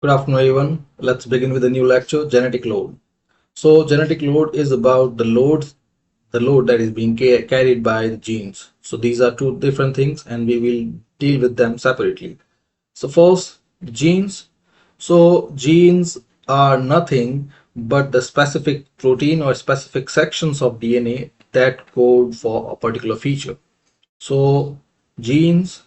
Good afternoon, everyone. Let's begin with a new lecture, genetic load. So, genetic load is about the load that is being carried by the genes. So, these are two different things, and we will deal with them separately. So, first, genes. So, genes are nothing but the specific protein or specific sections of DNA that code for a particular feature. So, genes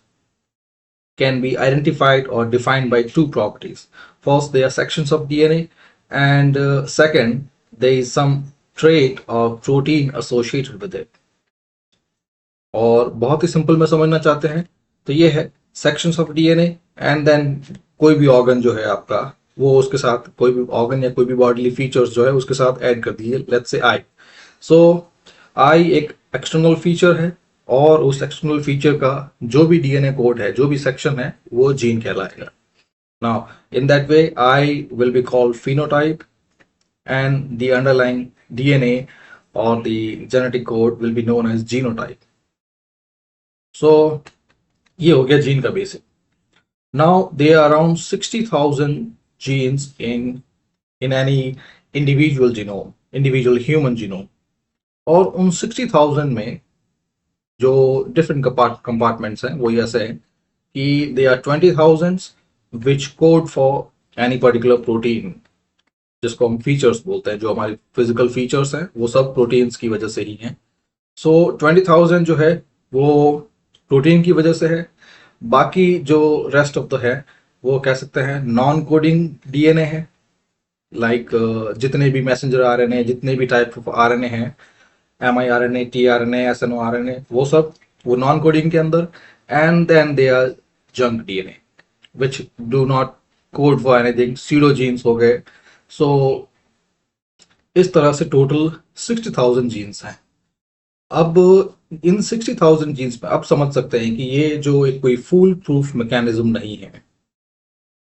can be identified or defined by two properties. First, they are sections of DNA, and second, there is some trait or protein associated with it. और बहुत ही simple में समझना चाहते हैं तो ये है sections of DNA and then कोई भी ऑर्गन जो है आपका वो उसके साथ कोई भी ऑर्गन या कोई भी बॉडीली फीचर्स जो है उसके साथ ऐड कर दीजिए, लेट्स से आई. सो आई एक एक्सटर्नल फीचर है और उस एक्सटर्नल फीचर का जो भी डीएनए कोड है, जो भी सेक्शन है, वो जीन कहलाएगा. Now in that way I will be called phenotype and the underlying DNA or the genetic code will be known as genotype. So ये हो गया जीन का basic. Now there are around 60,000 genes in any individual genome, individual human genome. और उन 60,000 में जो different compartments हैं वो ऐसे हैं कि they are 20,000 which code for any particular protein, जिसको हम फीचर्स बोलते हैं. जो हमारे फिजिकल फीचर्स हैं वो सब प्रोटीन्स की वजह से ही हैं. सो 20,000 जो है वो प्रोटीन की वजह से है. बाकी जो रेस्ट ऑफ द है वो कह सकते हैं नॉन कोडिंग डीएनए है. लाइक जितने भी मैसेंजर आरएनए, जितने भी टाइप ऑफ आरएनए हैं, mRNA, tRNA, SNORNA, वो नॉन कोडिंग के अंदर. And then they are junk DNA which do not code for anything, pseudogenes हो गए. सो इस तरह से टोटल 60,000 जीन्स हैं. अब इन 60,000 जीन्स में आप समझ सकते हैं कि ये जो एक कोई फुल प्रूफ मैकेनिज्म नहीं है,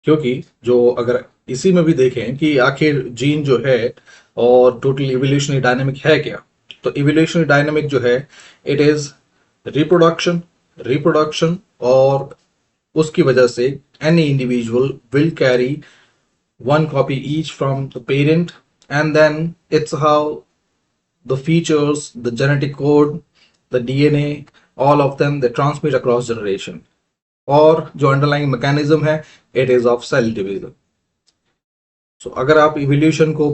क्योंकि जो अगर इसी में भी देखें कि आखिर जीन जो है और टोटल इवोल्यूशनरी डायनामिक है क्या, तो इवोल्यूशनरी डायनामिक जो है इट इज रिप्रोडक्शन और उसकी वजह से any individual will carry one copy each from the parent, and then it's how the features, the genetic code, the DNA, all of them they transmit across generation. और जो underlying mechanism है it is of cell division. So अगर आप evolution को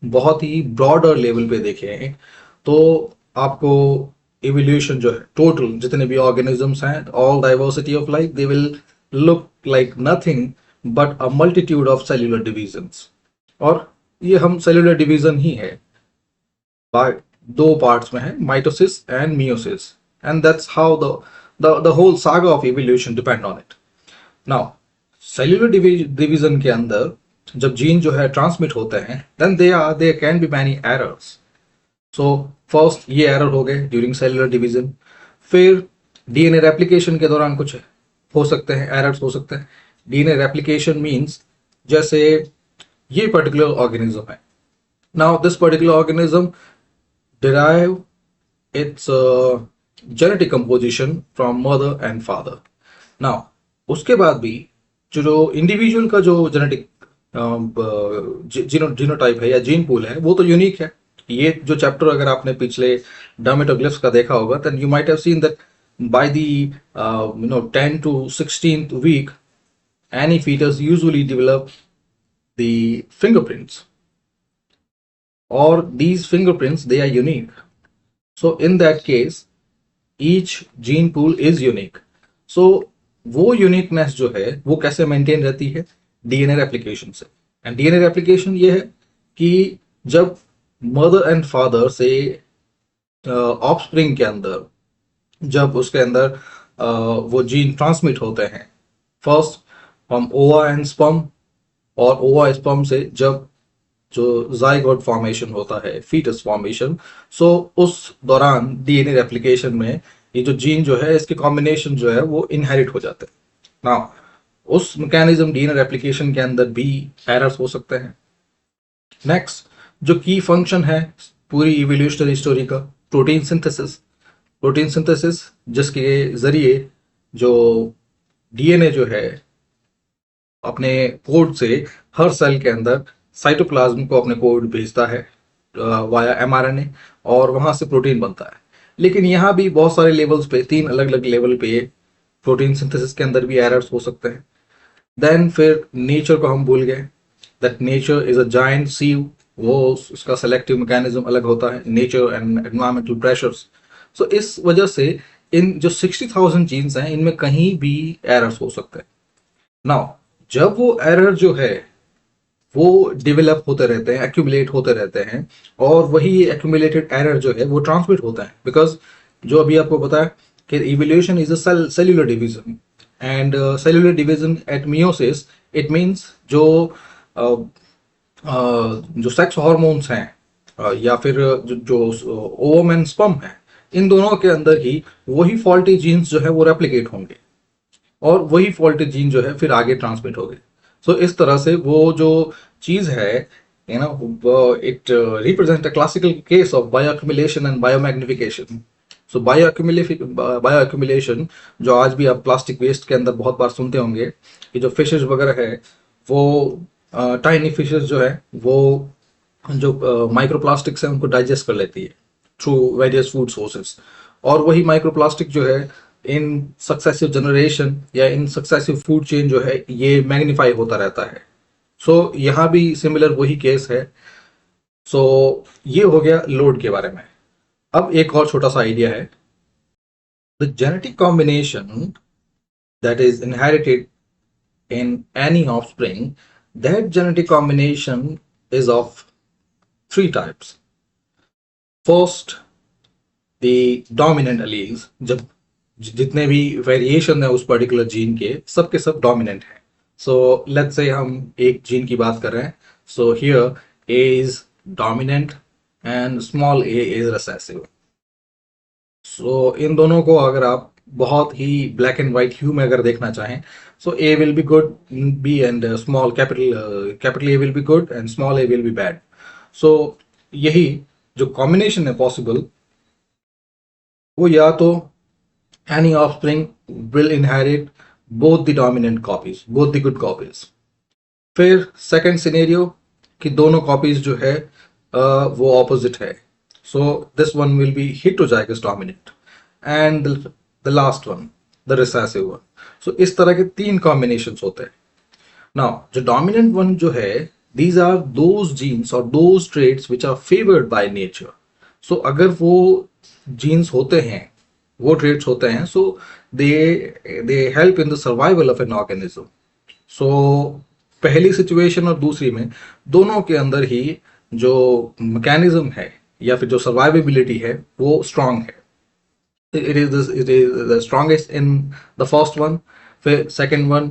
बहुत ही broader level पे देखें तो आपको evolution जो है total जितने भी organisms हैं, all diversity of life, they will look like nothing but a multitude of cellular divisions. और ये हम cellular division ही है, दो parts में है, mitosis and meiosis, and that's how the whole saga of evolution depend on it. Now cellular division के अंदर जब जीन जो है ट्रांसमिट होते हैं then there can be many errors. So first ये एरर हो गए ड्यूरिंग सेलुलर डिवीजन. फिर डीएनए रेप्लिकेशन के दौरान कुछ हो सकते हैं, एरर्स हो सकते हैं. डीएनए रेप्लिकेशन मींस जैसे ये पर्टिकुलर ऑर्गेनिज्म है. Now this particular organism derive it's genetic composition from mother and father. Now उसके बाद भी जो इंडिविजुअल का जो जेनेटिक जीनोटाइप है या जीन पूल है वो तो यूनिक है. ये जो चैप्टर अगर आपने पिछले डर्मेटोग्लिफ्स का देखा होगा then you might have seen that by the 10 to 16th week any fetus usually develop the fingerprints, or these fingerprints they are unique. So in that case each gene pool is unique. So वो uniqueness जो है वो कैसे maintain रहती है? DNA replication से. And DNA replication ये है कि जब मदर एंड फादर से ऑफस्प्रिंग के अंदर जब उसके अंदर वो जीन ट्रांसमिट होते हैं, फर्स्ट फ्रॉम ओवा एंड स्पर्म, और ओवा स्पर्म से जब जो जाइगोट फॉर्मेशन होता है, फीटस फॉर्मेशन, सो उस दौरान डीएनए रेप्लिकेशन में ये जो जीन जो है इसके कॉम्बिनेशन जो है वो इनहेरिट हो जाते हैं. नाउ उस मैकेनिज्म डीएनए रेप्लिकेशन के अंदर भी एरर्स हो सकते हैं. नेक्स्ट जो की फंक्शन है पूरी इवोल्यूशनरी स्टोरी का, प्रोटीन सिंथेसिस जिसके जरिए जो डीएनए जो है अपने कोड से हर सेल के अंदर साइटोप्लाज्म को अपने कोड भेजता है वाया एमआरएनए, और वहां से प्रोटीन बनता है। लेकिन यहाँ भी बहुत सारे लेवल्स पे, तीन अलग अलग लेवल पे प्रोटीन सिंथेसिस के अंदर भी एरर्स हो सकते हैं। देन फिर नेचर को हम भूल गए, that nature is a giant sieve. वो उसका सेलेक्टिव मैकेनिज्म अलग होता है, nature and environmental pressures. So इस वजह से इन जो 60,000 जीन्स हैं, इनमें कहीं भी एरर्स हो सकते हैं। नाउ जब वो एरर जो है वो डिवेलप होते रहते हैं, एक्यूमुलेट होते रहते हैं, और वही एक्यूमुलेटेड एरर जो है वो ट्रांसमिट होता है। बिकॉज जो अभी आपको बताया कि evolution is a cellular division, and cellular division at meiosis, it means जो जो सेक्स हार्मोन्स हैं, या फिर जो ओवम एंड स्पर्म है, इन दोनों के अंदर ही वही फॉल्टी जीन्स जो है वो रेप्लिकेट होंगे, और वही फॉल्टी जीन जो है फिर आगे ट्रांसमिट हो गए। सो इस तरह से वो जो चीज है, you know, it represent a classical case of bioaccumulation and biomagnification. So bioaccumulation, जो आज भी आप प्लास्टिक वेस्ट के अंदर बहुत बार सुनते होंगे कि जो फिशेज वगैरह है, वो टाइनी फिशेज जो है वो जो माइक्रोप्लास्टिक्स है उनको डाइजेस्ट कर लेती है थ्रू वेरियस फूड सोर्सेस, और वही माइक्रोप्लास्टिक जो है इन सक्सेसिव जनरेशन या इन सक्सेसिव फूड चेन जो है ये मैग्नीफाई होता रहता है। सो यहाँ भी सिमिलर वही केस है। सो ये हो गया लोड के बारे में। अब एक और छोटा सा आइडिया है, the genetic combination that is inherited in any offspring, that genetic combination is of three types. First, the dominant alleles, जब जितने भी वेरिएशन है उस पर्टिकुलर जीन के, सब के सब डोमिनेंट है। सो लेट्स से हम एक जीन की बात कर रहे हैं, so here A is dominant and small A is recessive. So इन दोनों को अगर आप बहुत ही ब्लैक एंड व्हाइट ह्यू में अगर देखना चाहें, so A will be good, B and small capital A will be good and small A will be bad. So यही जो कॉम्बिनेशन है पॉसिबल, वो या तो any offspring will inherit both the dominant copies, both the good copies। फिर second scenario कि दोनों copies जो है वो ऑपोजिट है, so this one will be heterozygous dominant, and the last one the recessive one. So इस तरह के तीन कॉम्बिनेशंस होते हैं। नाउ जो डोमिनेंट वन जो है, दीज आर दोज जीन्स और those traits which are favoured by nature. So अगर वो जीन्स होते हैं, वो ट्रेड्स होते हैं, so they they help in the survival of an organism. So पहली सिचुएशन और दूसरी में दोनों के अंदर ही जो मैकेनिज्म है या फिर जो सर्वाइवेबिलिटी है वो स्ट्रांग है। it is the strongest in the first one। फिर second one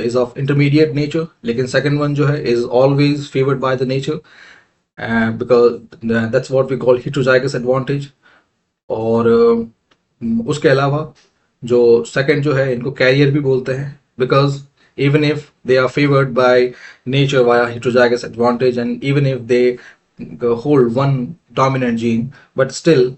is of intermediate nature, लेकिन second one जो है is always favored by the nature, because that's what we call heterozygous advantage। और उसके अलावा जो सेकंड जो है इनको कैरियर भी बोलते हैं, because even if they are favored by nature via heterozygous advantage, and even if they hold one dominant gene, but still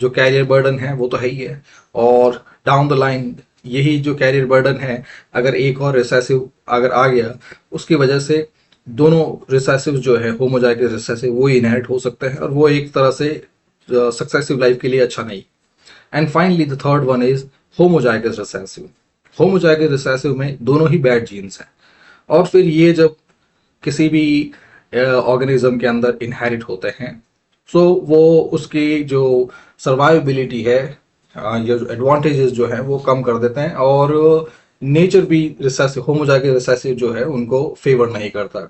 जो कैरियर बर्डन है वो तो है ही है। और डाउन द लाइन यही जो कैरियर बर्डन है, अगर एक और रिसेसिव अगर आ गया, उसकी वजह से दोनों रिसेसिव जो है होमोजाइगस रिसेसिव वो इनहेरिट हो सकते हैं, और वो एक तरह से सक्सेसिव लाइफ के लिए अच्छा नहीं। And finally the third one is homozygous recessive. Homozygous recessive में दोनों ही बैड जीन्स हैं, और फिर ये जब किसी भी ऑर्गेनिज्म के अंदर इनहेरिट होते हैं, सो वो उसकी जो सर्वाइवेबिलिटी है या जो एडवांटेजेस जो है वो कम कर देते हैं, और नेचर भी रिसेसिव होमोजाइगस रिसेसिव जो है उनको फेवर नहीं करता।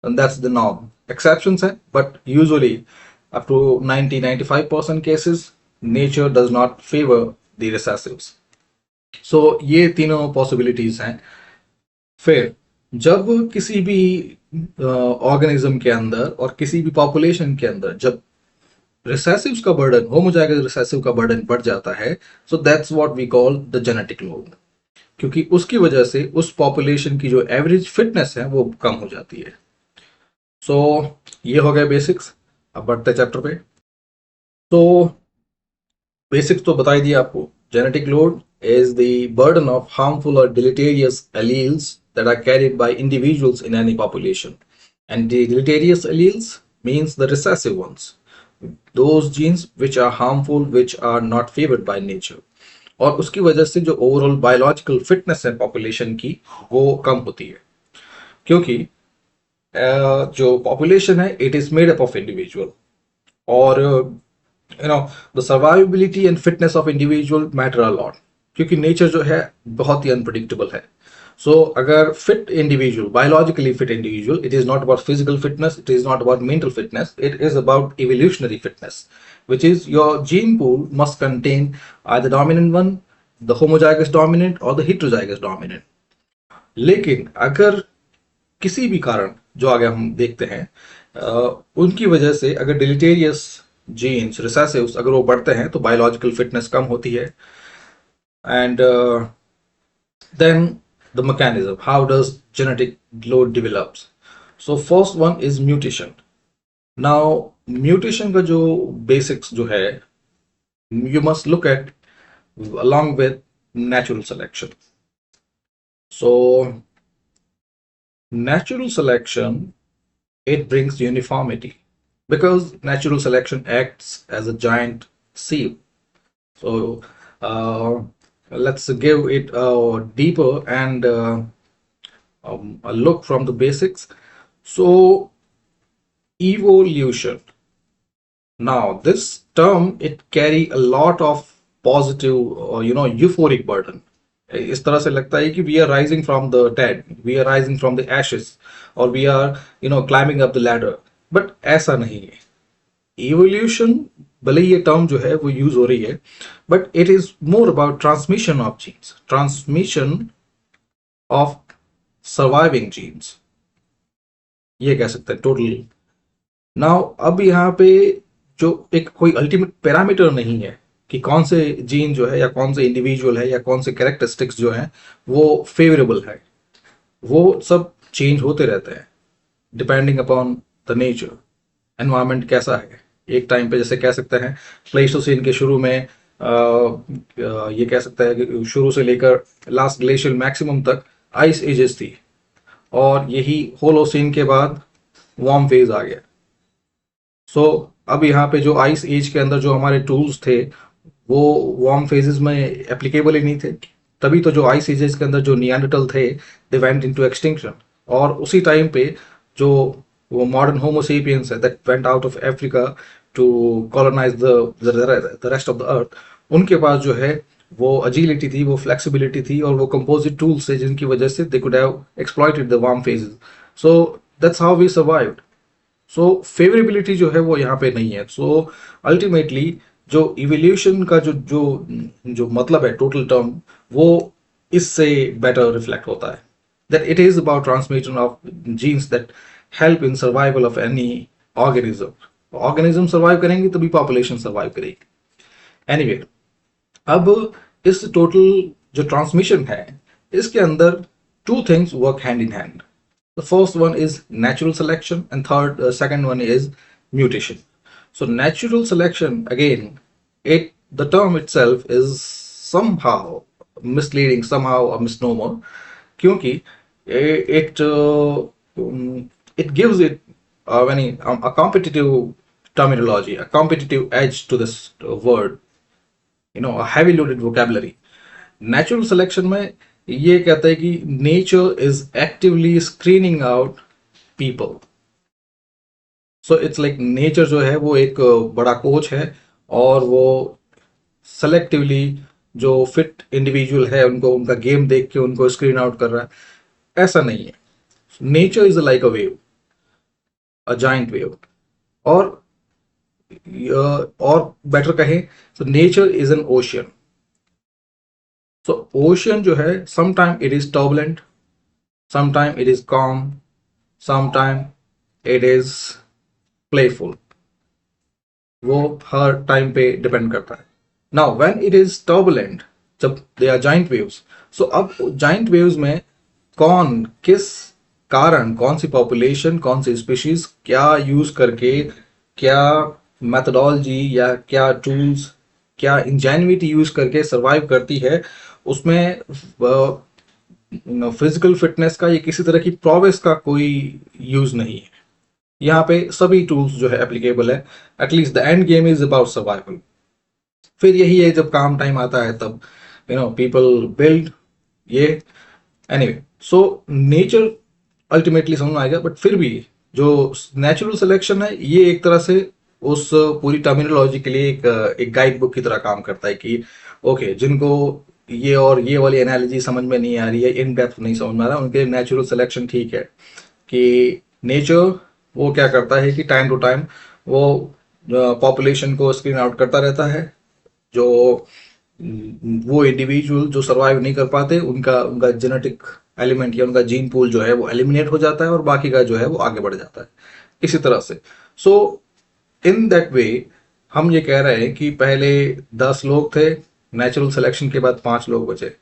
and that's the norm। exceptions हैं, but usually up to 90-95% cases nature does not favor the recessives। so ये तीनों possibilities हैं। फिर जब किसी भी ऑर्गेनिज्म के अंदर और किसी भी पॉपुलेशन के अंदर जब रिसेसिव्स का बर्डन, होमोजाइगस रिसेसिव का बर्डन बढ़ जाता है, so that's what we call the genetic load, क्योंकि उसकी वजह से उस पॉपुलेशन की जो एवरेज फिटनेस है वो कम हो जाती है। सो ये हो गया बेसिक्स। अब बढ़ते चैप्टर पे। तो बेसिक्स तो बता ही दिया आपको। Genetic load is the burden of harmful or deleterious alleles that are carried by individuals in any population. And the deleterious alleles means the recessive ones, those genes which are harmful, which are not favored by nature. और उसकी वजह से जो overall biological fitness है population की वो कम होती है, क्योंकि जो पॉपुलेशन है it is made up of individual, और the survivability and fitness of individual matter a lot, क्योंकि नेचर जो है बहुत ही अनप्रडिक्टेबल है. सो अगर fit individual, biologically fit individual, it is not about physical fitness, it is not about mental fitness, it is about evolutionary fitness, which is your gene pool must contain either dominant one, the homozygous dominant or the heterozygous dominant. लेकिन अगर किसी भी कारण जो आगे हम देखते हैं उनकी वजह से अगर डिलीटेरियस जीन्स रिसेसिव्स अगर वो बढ़ते हैं तो बायोलॉजिकल फिटनेस कम होती है. And then the mechanism, how does genetic load develops. So first one is mutation. Now mutation का जो बेसिक्स जो है, you must look at along with natural selection. So natural selection, it brings uniformity because natural selection acts as a giant sieve. So let's give it a deeper and a look from the basics. So evolution, now this term it carry a lot of positive euphoric burden. इस तरह से लगता है कि we are rising from the dead, we are rising from the ashes, और we are climbing up the ladder. But ऐसा नहीं है. इवोल्यूशन भले ये टर्म जो है वो यूज हो रही है, but it is more about transmission of genes, transmission of surviving genes, ये कह सकते हैं टोटली. नाउ अब यहाँ पे जो एक कोई अल्टीमेट पैरामीटर नहीं है कि कौन से जीन जो है या कौन से इंडिविजुअल है या कौन से कैरेक्टरिस्टिक्स जो हैं वो फेवरेबल है, वो सब चेंज होते रहते हैं depending upon the nature. Environment कैसा है, एक टाइम पे जैसे कह सकते हैं प्लेस्टोसीन के शुरू में ये कह सकते हैं कि शुरू से लेकर लास्ट ग्लेशियल मैक्सिमम तक आइस एजेस थी, और यही होलोसीन के बाद वार्म फेज आ गया. सो अब यहाँ पे जो आइस एज के अंदर जो हमारे टूल्स थे वो वार्म फेजेस में एप्लीकेबल ही नहीं थे. तभी तो जो आइस एजेस के अंदर जो नियंडरटल थे दे वेंट इनटू एक्सटिंक्शन, और उसी टाइम पे जो वो मॉडर्न होमोसेपियंस है that went out of Africa to colonise the rest of the earth, उनके पास जो है वो अजीलिटी थी, वो फ्लेक्सिबिलिटी थी, और वो कंपोजिट टूल्स थे जिनकी वजह से they could have exploited the warm phases. So that's how we survived. So favourability जो है वो यहाँ पे नहीं है. सो अल्टीमेटली जो इवोल्यूशन का जो जो जो मतलब है टोटल टर्म, वो इससे बेटर रिफ्लेक्ट होता है that it is about transmission of genes that help in survival of any organism. Organism survive करेंगे तभी पॉपुलेशन सर्वाइव करेगी. एनीवे, अब इस टोटल जो ट्रांसमिशन है इसके अंदर two things work hand in hand. The first one is natural selection, and second one is mutation. So natural selection, again, the term itself is somehow misleading, somehow a misnomer, क्योंकि it gives it a competitive terminology, a competitive edge to this word, a heavy loaded vocabulary. Natural selection में ये कहता है कि nature is actively screening out people. So it's like nature जो है वो एक बड़ा कोच है और वो सेलेक्टिवली जो फिट इंडिविजुअल है उनको उनका गेम देख के उनको स्क्रीन आउट कर रहा है. ऐसा नहीं है. Nature is like a wave, a giant wave. और बेटर कहें तो nature is an ocean. So ocean जो है sometime it is turbulent, sometime it is calm, sometime it is playful. वो हर टाइम पे डिपेंड करता है. Now when it is turbulent, जब they are giant waves, so अब giant waves में कौन किस कारण, कौन सी पॉपुलेशन, कौन सी स्पीशीज क्या यूज करके, क्या मेथडोलॉजी या क्या टूल्स, क्या इंजेन्युइटी यूज करके सरवाइव करती है, उसमें फिजिकल फिटनेस का, ये किसी तरह की प्रोग्रेस का कोई यूज नहीं है। यहाँ पे सभी टूल्स जो है एप्लीकेबल है। At least the end game is about survival. फिर यही है, जब काम टाइम आता है तब पीपल बिल्ड ये। एनीवे, सो नेचर अल्टीमेटली समझ में आएगा, बट फिर भी जो नेचुरल सिलेक्शन है ये एक तरह से उस पूरी टर्मिनोलॉजी के लिए एक गाइड बुक की तरह काम करता है कि ओके, जिनको ये और ये वाली एनालॉजी समझ में नहीं आ रही है, इन डेप्थ नहीं समझ में आ रहा, उनके लिए नेचुरल सिलेक्शन ठीक है। कि नेचर वो क्या करता है कि टाइम टू टाइम वो पॉपुलेशन को स्क्रीन आउट करता रहता है। जो वो इंडिविजुअल जो सरवाइव नहीं कर पाते, उनका उनका जेनेटिक एलिमेंट या उनका जीन पूल जो है वो एलिमिनेट हो जाता है, और बाकी का जो है वो आगे बढ़ जाता है इसी तरह से। सो इन दैट वे हम ये कह रहे हैं कि पहले 10 लोग थे, नेचुरल सिलेक्शन के बाद 5 लोग बचे।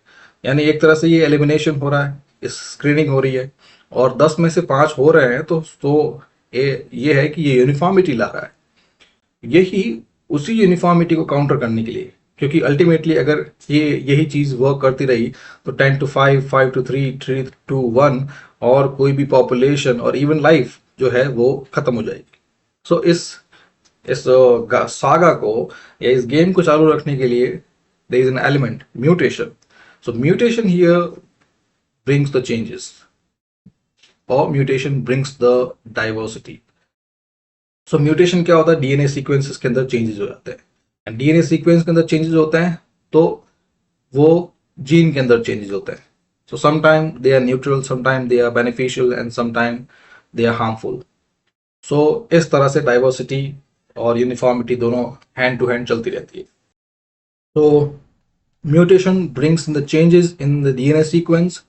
यानी एक तरह से ये एलिमिनेशन हो रहा है, इस स्क्रीनिंग हो रही है, और 10 में से 5 हो रहे हैं, तो ये है कि ये यूनिफॉर्मिटी ला रहा है। यही उसी यूनिफॉर्मिटी को काउंटर करने के लिए, क्योंकि अल्टीमेटली अगर यही चीज वर्क करती रही तो 10 to 5, 5 to 3, 3 to 1 और कोई भी पॉपुलेशन और इवन लाइफ जो है वो खत्म हो जाएगी। सो इस सागा को या इस गेम को चालू रखने के लिए there is an element mutation. So mutation here brings the changes, और mutation brings the diversity. So mutation क्या होता है? डीएनए सीक्वेंसेस के अंदर चेंजेस हो जाते हैं, एंड डीएनए सीक्वेंस के अंदर चेंजेस होते हैं तो वो जीन के अंदर चेंजेस होते हैं। So sometime they are neutral, sometime they are beneficial, and sometime they are harmful. So इस तरह से डाइवर्सिटी और यूनिफॉर्मिटी दोनों हैंड टू हैंड चलती रहती है। तो mutation brings in the changes in the DNA sequence.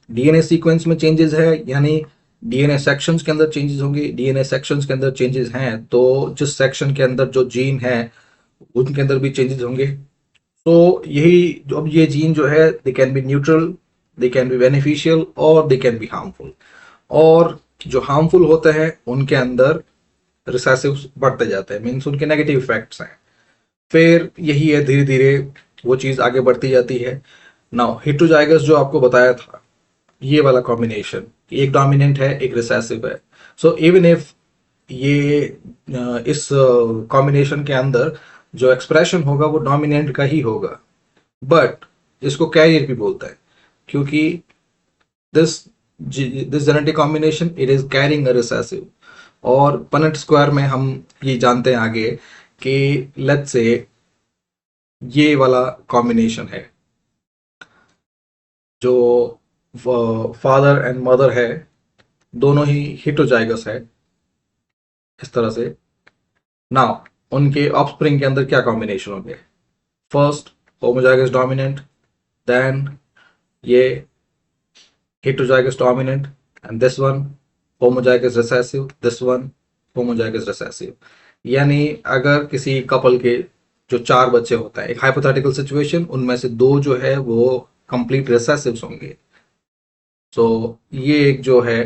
DNA sequence में चेंजेस है, यानी डीएनए सेक्शंस के अंदर चेंजेस होंगे। डीएनए सेक्शंस के अंदर चेंजेस हैं तो जिस सेक्शन के अंदर जो जीन है उनके अंदर भी चेंजेस होंगे। तो यही जो अब ये जीन जो है, they can be neutral, they can be beneficial, और दे कैन बी हार्मफुल। और जो हार्मफुल होते हैं उनके अंदर रिसेसिव बढ़ते जाते हैं, मीन्स उनके नेगेटिव इफेक्ट्स हैं। फिर यही है, धीरे धीरे वो चीज आगे बढ़ती जाती है। नाउ हिटोजाइगस जो आपको बताया था, ये वाला कॉम्बिनेशन, एक डोमिनेंट है एक रिसेसिव है। सो इवन इफ ये इस कॉम्बिनेशन के अंदर जो एक्सप्रेशन होगा वो डोमिनेंट का ही होगा, बट इसको कैरियर भी बोलता है, क्योंकि this this genetic combination it is carrying a recessive. और पनेट स्क्वायर में हम ये जानते हैं आगे कि लेट्स से ये वाला कॉम्बिनेशन है, जो फादर एंड मदर है, दोनों ही हिटोजाइगस है इस तरह से। नाउ उनके ऑफस्प्रिंग के अंदर क्या कॉम्बिनेशन होंगे? फर्स्ट होमोजाइगस डोमिनेंट, देन ये heterozygous dominant, and this one homozygous recessive, this one homozygous recessive। यानी अगर किसी कपल के जो 4 बच्चे होता है, एक हाइपोथेटिकल सिचुएशन, उनमें से 2 जो है वो कंप्लीट रिसेसिव्स होंगे। सो ये एक जो है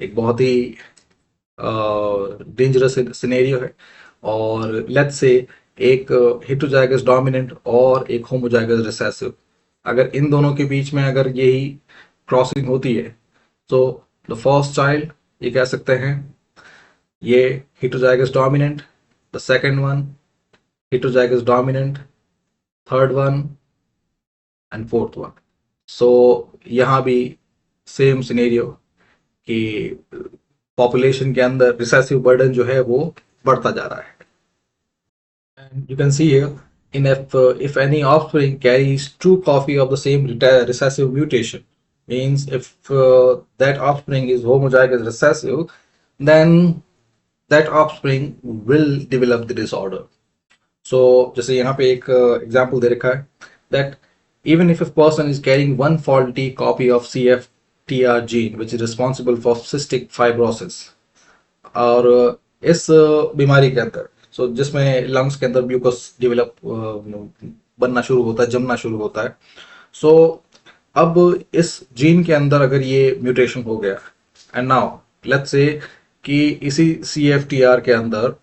एक बहुत ही डेंजरस सिनेरियो है। और लेट्स से एक हेटरोजाइगस डोमिनेंट और एक होमोजाइगस रिसेसिव, अगर इन दोनों के बीच में अगर यही क्रॉसिंग होती है तो द फर्स्ट चाइल्ड, ये कह सकते हैं ये heterozygous dominant, the second one heterozygous dominant, third one and fourth one. So यहाँ भी सेम सिनेरियो कि पॉपुलेशन के अंदर रिसेसिव बर्डन जो है वो बढ़ता जा रहा है। And you can see here, in if any offspring carries true copy of the same recessive mutation, means if that offspring is homozygous recessive, then that offspring will develop the disorder. So जैसे यहाँ पे एक example दे रखा है that even if a person is carrying one faulty copy of CFTR gene which is responsible for cystic fibrosis, और इस बीमारी के अंदर जिसमें लंग्स के अंदर ग्लूकोस डेवलप बनना शुरू होता है, जमना शुरू होता है। सो अब इस जीन के अंदर अगर ये म्यूटेशन हो गया, एंड नाउ लेट्स से कि इसी CFTR के अंदर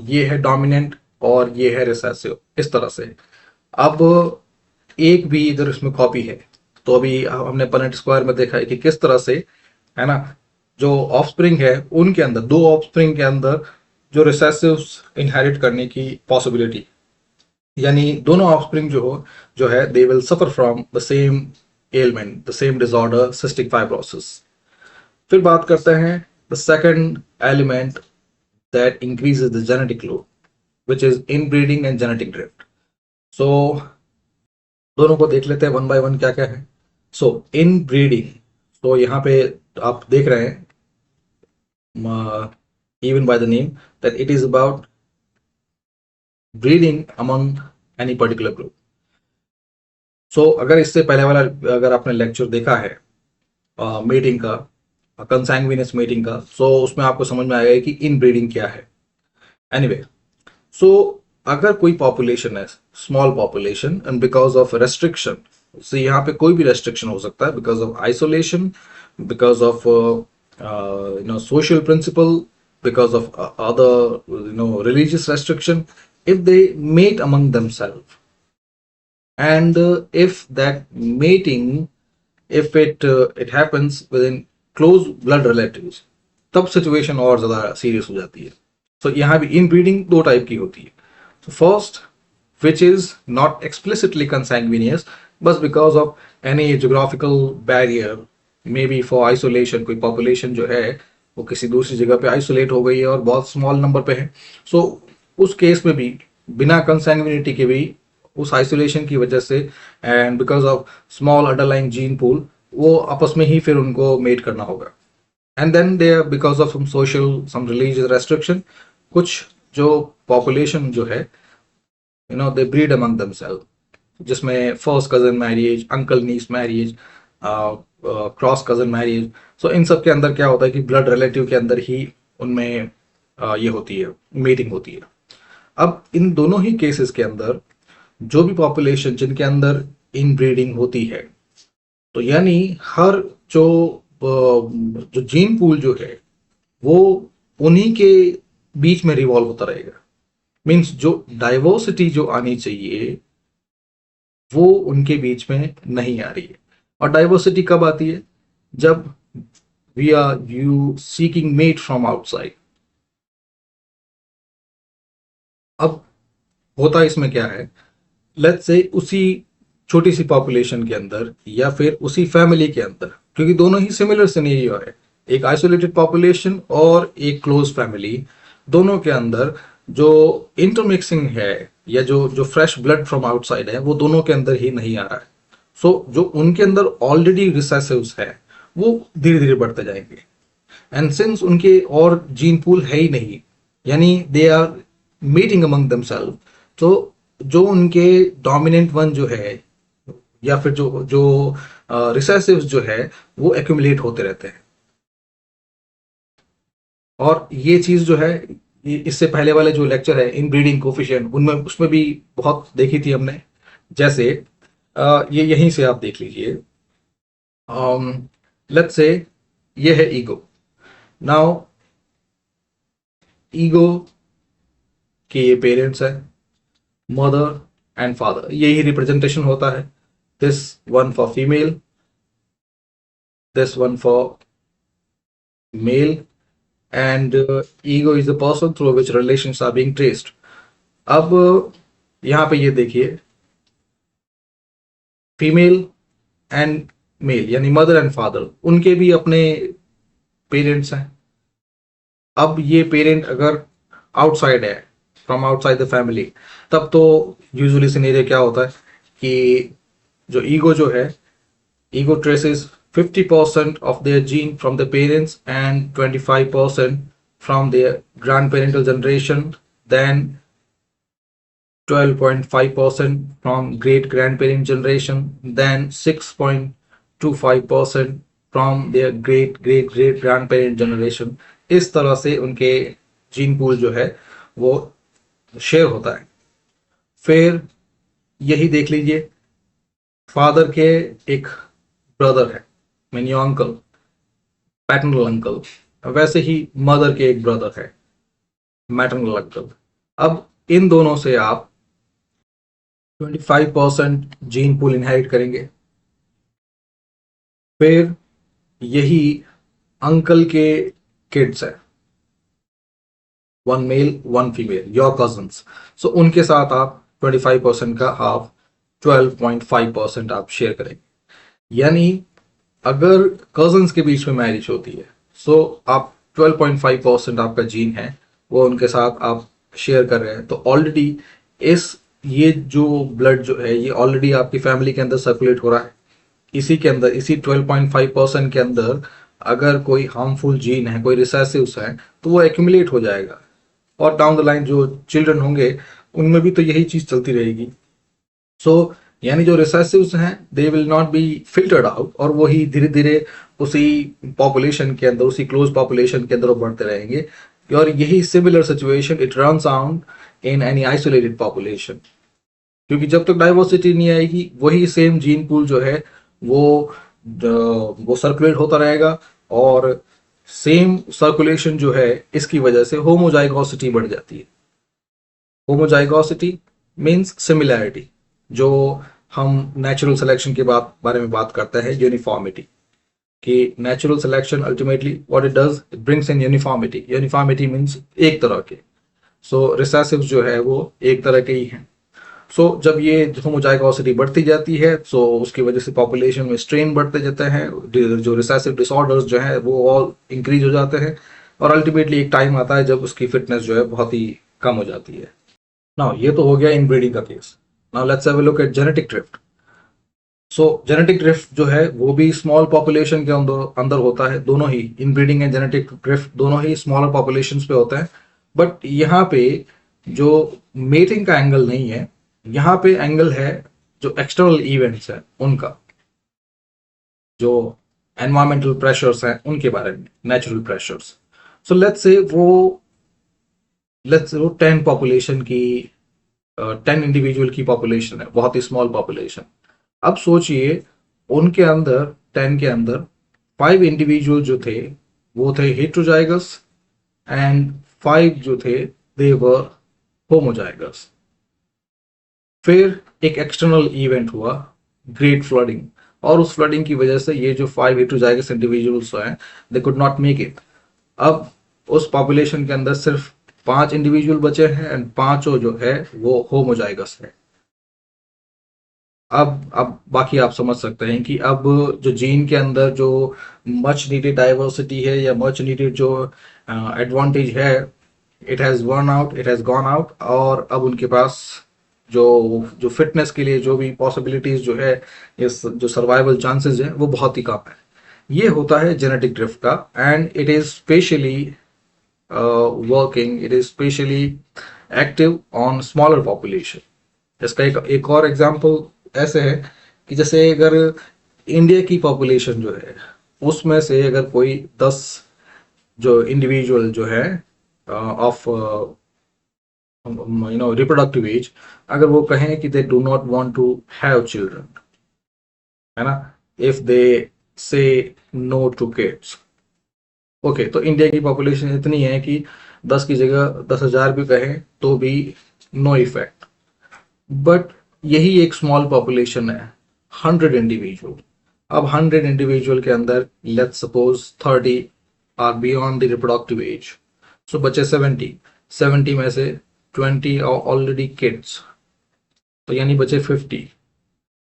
ये है डोमिनेंट और ये है रिसेसिव, इस तरह से अब एक भी इधर इसमें कॉपी है तो अभी हमने पनेट स्क्वायर में देखा है कि किस तरह से, है ना, जो ऑफस्प्रिंग है उनके अंदर, दो ऑफस्प्रिंग के अंदर जो रिसेसिव्स इनहेरिट करने की पॉसिबिलिटी, यानी दोनों ऑफस्प्रिंग जो है they will suffer from the same element, the same disorder, cystic fibrosis. फिर बात करते हैं the second element that increases the genetic load, which is inbreeding and genetic drift. So दोनों को देख लेते हैं वन बाय वन क्या क्या है। सो इनब्रीडिंग, तो यहाँ पे आप देख रहे हैं even by the name that it is about breeding among any particular group. सो अगर इससे पहले वाला अगर आपने लेक्चर देखा है मीटिंग का, कंसैंग्विनियस मीटिंग का, सो उसमें आपको समझ में आएगा कि इनब्रीडिंग क्या है। एनीवे, सो अगर कोई पॉपुलेशन है, small population, and because of restriction, से यहाँ पे कोई भी रेस्ट्रिक्शन हो सकता है, because of isolation, because of social principle, because of other religious restriction, if they mate among themselves, and if that mating, if it happens within close blood relatives, तब situation और ज्यादा सीरियस हो जाती है। तो यहाँ भी इनब्रीडिंग दो टाइप की होती है। So first, which is not explicitly consanguineous, but because of any geographical barrier, maybe for isolation, कोई population जो है वो किसी दूसरी जगह पे isolate हो गई है और बहुत small number पे है, so उस केस में भी बिना consanguinity के भी उस isolation की वजह से and because of small underlying gene pool, वो आपस में ही फिर उनको mate करना होगा। And then there, because of some social, some religious restriction, कुछ जो population जो है they breed among themselves, जिसमें first cousin marriage, uncle niece marriage, cross cousin marriage. So इन सब के अंदर क्या होता है कि ब्लड रिलेटिव के अंदर ही उनमें ये होती है, मीटिंग होती है। अब इन दोनों ही केसेस के अंदर जो भी पॉपुलेशन जिनके अंदर इनब्रीडिंग होती है, तो यानी हर जो जीन पूल जो है वो उन्हीं के बीच में रिवॉल्व होता रहेगा। मीन्स जो डाइवर्सिटी जो आनी चाहिए वो उनके बीच में नहीं आ रही है। और डाइवर्सिटी कब आती है? जब we are you seeking mate from outside. अब होता इसमें क्या है, लेट्स से उसी छोटी सी पॉपुलेशन के अंदर या फिर उसी फैमिली के अंदर, क्योंकि दोनों ही सिमिलर सिनेरियो है, एक आइसोलेटेड पॉपुलेशन और एक क्लोज फैमिली, दोनों के अंदर जो इंटरमिक्सिंग है या जो फ्रेश ब्लड फ्रॉम आउटसाइड है वो दोनों के अंदर ही नहीं आ रहा है। सो जो उनके अंदर ऑलरेडी रिसेसिव्स है वो धीरे धीरे बढ़ते जाएंगे, एंड सिंस उनके और जीन पूल है ही नहीं, यानी they are meeting among themselves, तो जो उनके डोमिनेंट वन जो है या फिर जो रिसेसिव्स जो है वो एक्यूमुलेट होते रहते हैं। और ये चीज जो है इससे पहले वाले जो लेक्चर है इनब्रीडिंग कोफिशिएंट, उनमें उसमें भी बहुत देखी थी हमने। जैसे ये यहीं से आप देख लीजिए, लेट्स से ये है ईगो। नाउ ईगो के ये पेरेंट्स है, मदर एंड फादर, यही रिप्रेजेंटेशन होता है। This one for female, this one for male, and ego is the person through which relations are being traced. अब यहाँ पे ये देखिए, फीमेल एंड मेल यानी मदर एंड फादर, उनके भी अपने पेरेंट्स हैं। अब ये पेरेंट अगर आउटसाइड है, फ्रॉम आउटसाइड द फैमिली, तब तो यूजुअली सिनेरियो क्या होता है कि जो ईगो जो है, ego traces 50% of their gene from the parents and 25% from their grandparental generation, then 12.5% from great grandparent generation, then 6.25% from their great great great grandparent generation। इस तरह से उनके जीन पूल जो है वो शेयर होता है। फिर यही देख लीजिए, फादर के एक ब्रदर है, mean your uncle, paternal uncle, वैसे ही मदर के एक ब्रदर है, मैटरनल अंकल। अब इन दोनों से आप 25% जीन पूल इनहेरिट करेंगे, फिर यही अंकल के किड्स है, one male one female, your cousins. So उनके साथ आप 25% का हाफ 12.5% आप शेयर करेंगे। यानी अगर कजन्स के बीच में मैरिज होती है, सो आप 12.5% आपका जीन है वो उनके साथ आप शेयर कर रहे हैं, तो ऑलरेडी इस ये जो ब्लड जो है ये ऑलरेडी आपकी फैमिली के अंदर सर्कुलेट हो रहा है। इसी के अंदर, इसी 12.5% के अंदर अगर कोई हार्मफुल जीन है, कोई रिसेसिव्स है, तो वो एक्यूमुलेट हो जाएगा, और डाउन द लाइन जो चिल्ड्रन होंगे उनमें भी तो यही चीज चलती रहेगी। सो यानी जो रिसेसिव्स हैं दे will not be filtered out, और वही धीरे धीरे उसी पॉपुलेशन के अंदर, उसी क्लोज पॉपुलेशन के अंदर वो बढ़ते रहेंगे। और यही similar situation it runs out in any isolated population, क्योंकि जब तक डाइवर्सिटी नहीं आएगी वही सेम जीन पूल जो है वो वो सर्कुलेट होता रहेगा, और सेम सर्कुलेशन जो है इसकी वजह से होमोजाइगोसिटी बढ़ जाती है। होमोजाइगोसिटी मीन्स सिमिलैरिटी, जो हम नेचुरल सिलेक्शन के बारे में बात करते हैं, यूनिफॉर्मिटी। कि natural selection ultimately what it does, it brings in uniformity. Uniformity means एक तरह के। सो रिसेसिव्स जो है वो एक तरह के ही हैं। सो जब ये होमोजाइगोसिटी बढ़ती जाती है, सो उसकी वजह से पॉपुलेशन में स्ट्रेन बढ़ते जाते हैं, जो रिसेसिव डिसऑर्डर्स जो है वो ऑल इंक्रीज हो जाते हैं, और अल्टीमेटली एक टाइम आता है जब उसकी फिटनेस जो है बहुत ही कम हो जाती है। नाउ ये तो हो गया इनब्रीडिंग का case. Now let's have a look at genetic drift. So genetic drift जो है वो भी स्मॉल पॉपुलेशन के अंदर अंदर होता है। दोनों ही इनब्रीडिंग एंड जेनेटिक ड्रिफ्ट दोनों ही स्मॉलर पॉपुलेशंस पे होता है। बट यहाँ पे जो मेटिंग का एंगल नहीं है, यहाँ पे एंगल है जो एक्सटर्नल इवेंट्स है उनका, जो एनवायरमेंटल प्रेशर्स हैं उनके बारे में, natural pressures. So let's say वो 10 पॉपुलेशन की 10 इंडिविजुअल की पॉपुलेशन है, बहुत ही स्मॉल पॉपुलेशन। अब सोचिए उनके अंदर 10 के अंदर 5 इंडिविजुअल जो थे वो थे हेट्रोजाइगस, एंड 5 जो थे दे वर होमोजाइगस। फिर एक एक्सटर्नल इवेंट हुआ, ग्रेट फ्लडिंग, और उस फ्लडिंग की वजह से ये जो 5 हेट्रोजाइगस इंडिविजुअल्स हैं दे कुड नॉट मेक इट। अब उस पॉपुलेशन के अंदर सिर्फ 5 इंडिविजुअल बचे हैं, एंड पांचों जो है वो होमोजाइगस है। अब बाकी आप समझ सकते हैं कि अब जो जीन के अंदर जो मच नीडेड डाइवर्सिटी है, या मच नीडेड जो एडवांटेज है, it has worn out, it has gone out, और अब उनके पास जो जो फिटनेस के लिए जो भी पॉसिबिलिटीज जो है, इस जो सर्वाइवल चांसेस है वो बहुत ही कम है। ये होता है जेनेटिक ड्रिफ्ट का, and it is specially working, it is specially active on smaller population. इसका एक और एग्जांपल ऐसे है कि जैसे अगर इंडिया की पॉपुलेशन जो है उसमें से अगर कोई 10 जो इंडिविजुअल जो है ऑफ रिप्रोडक्टिव एज, अगर वो कहें कि they do not want to have children, है ना, if they say no to kids, okay, तो इंडिया की पॉपुलेशन इतनी है कि 10 की जगह 10,000 भी कहें तो भी नो इफेक्ट। बट यही एक स्मॉल पॉपुलेशन है, 100 इंडिविजुअल। अब 100 इंडिविजुअल के अंदर let's suppose 30 are beyond the reproductive age, so बचे 70 में से 20 आर ऑलरेडी किड्स, तो यानी बचे 50।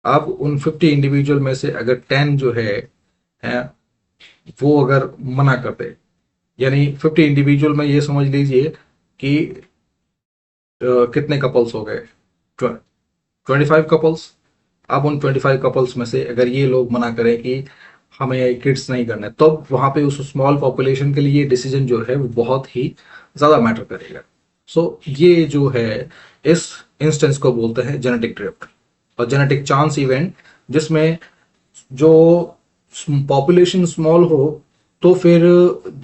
अब उन 50 इंडिविजुअल में से अगर 10 जो है वो अगर मना कर दे, यानी 50 इंडिविजुअल में ये समझ लीजिए कि कितने कपल्स हो गए, 25 कपल्स। अब उन 25 कपल्स में से अगर ये लोग मना करें कि हमें किड्स नहीं करना है, तो वहां पे उस स्मॉल पॉपुलेशन के लिए डिसीजन जो है वो बहुत ही ज्यादा मैटर करेगा। सो ये जो है इस इंस्टेंस को बोलते हैं जेनेटिक ड्रिफ्ट और जेनेटिक चांस इवेंट, जिसमें जो पॉपुलेशन स्मॉल हो तो फिर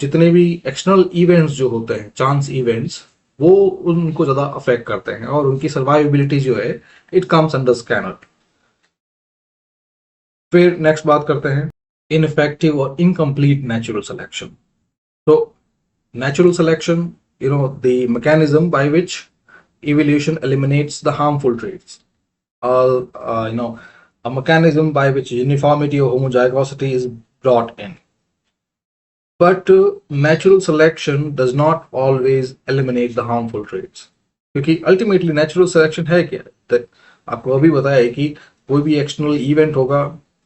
जितने भी एक्सटर्नल इवेंट्स जो होते हैं, चांस इवेंट्स, वो उनको ज्यादा अफेक्ट करते हैं, और उनकी सर्वाइवेबिलिटी जो है इट कम्स अंडर स्कैनर। फिर नेक्स्ट बात करते हैं इनइफेक्टिव और इनकम्प्लीट नेचुरल सिलेक्शन। तो natural selection, the mechanism by which evolution eliminates the harmful traits, all a mechanism by which uniformity or homozygosity is brought in. But natural selection does not always eliminate the harmful traits. क्योंकि ultimately natural selection है क्या? that आपको अभी बताया है कि कोई भी एक्सटर्नल इवेंट होगा,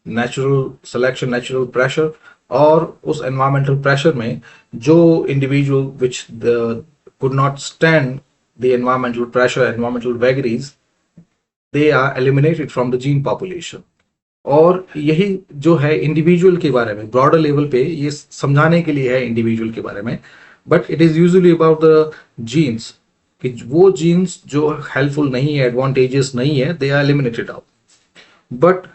नेचुरल सिलेक्शन, नेचुरल प्रेशर, और उस एनवायरमेंटल प्रेशर में जो individual which could not stand the environmental pressure, environmental vagaries, they are eliminated from the gene population. और यही जो है इंडिविजुअल के बारे में ब्रॉडर लेवल पे ये समझाने के लिए है इंडिविजुअल के बारे में, but it is usually about the genes कि वो जीन्स जो हेल्पफुल नहीं है, एडवांटेजेस नहीं है, they are eliminated out. But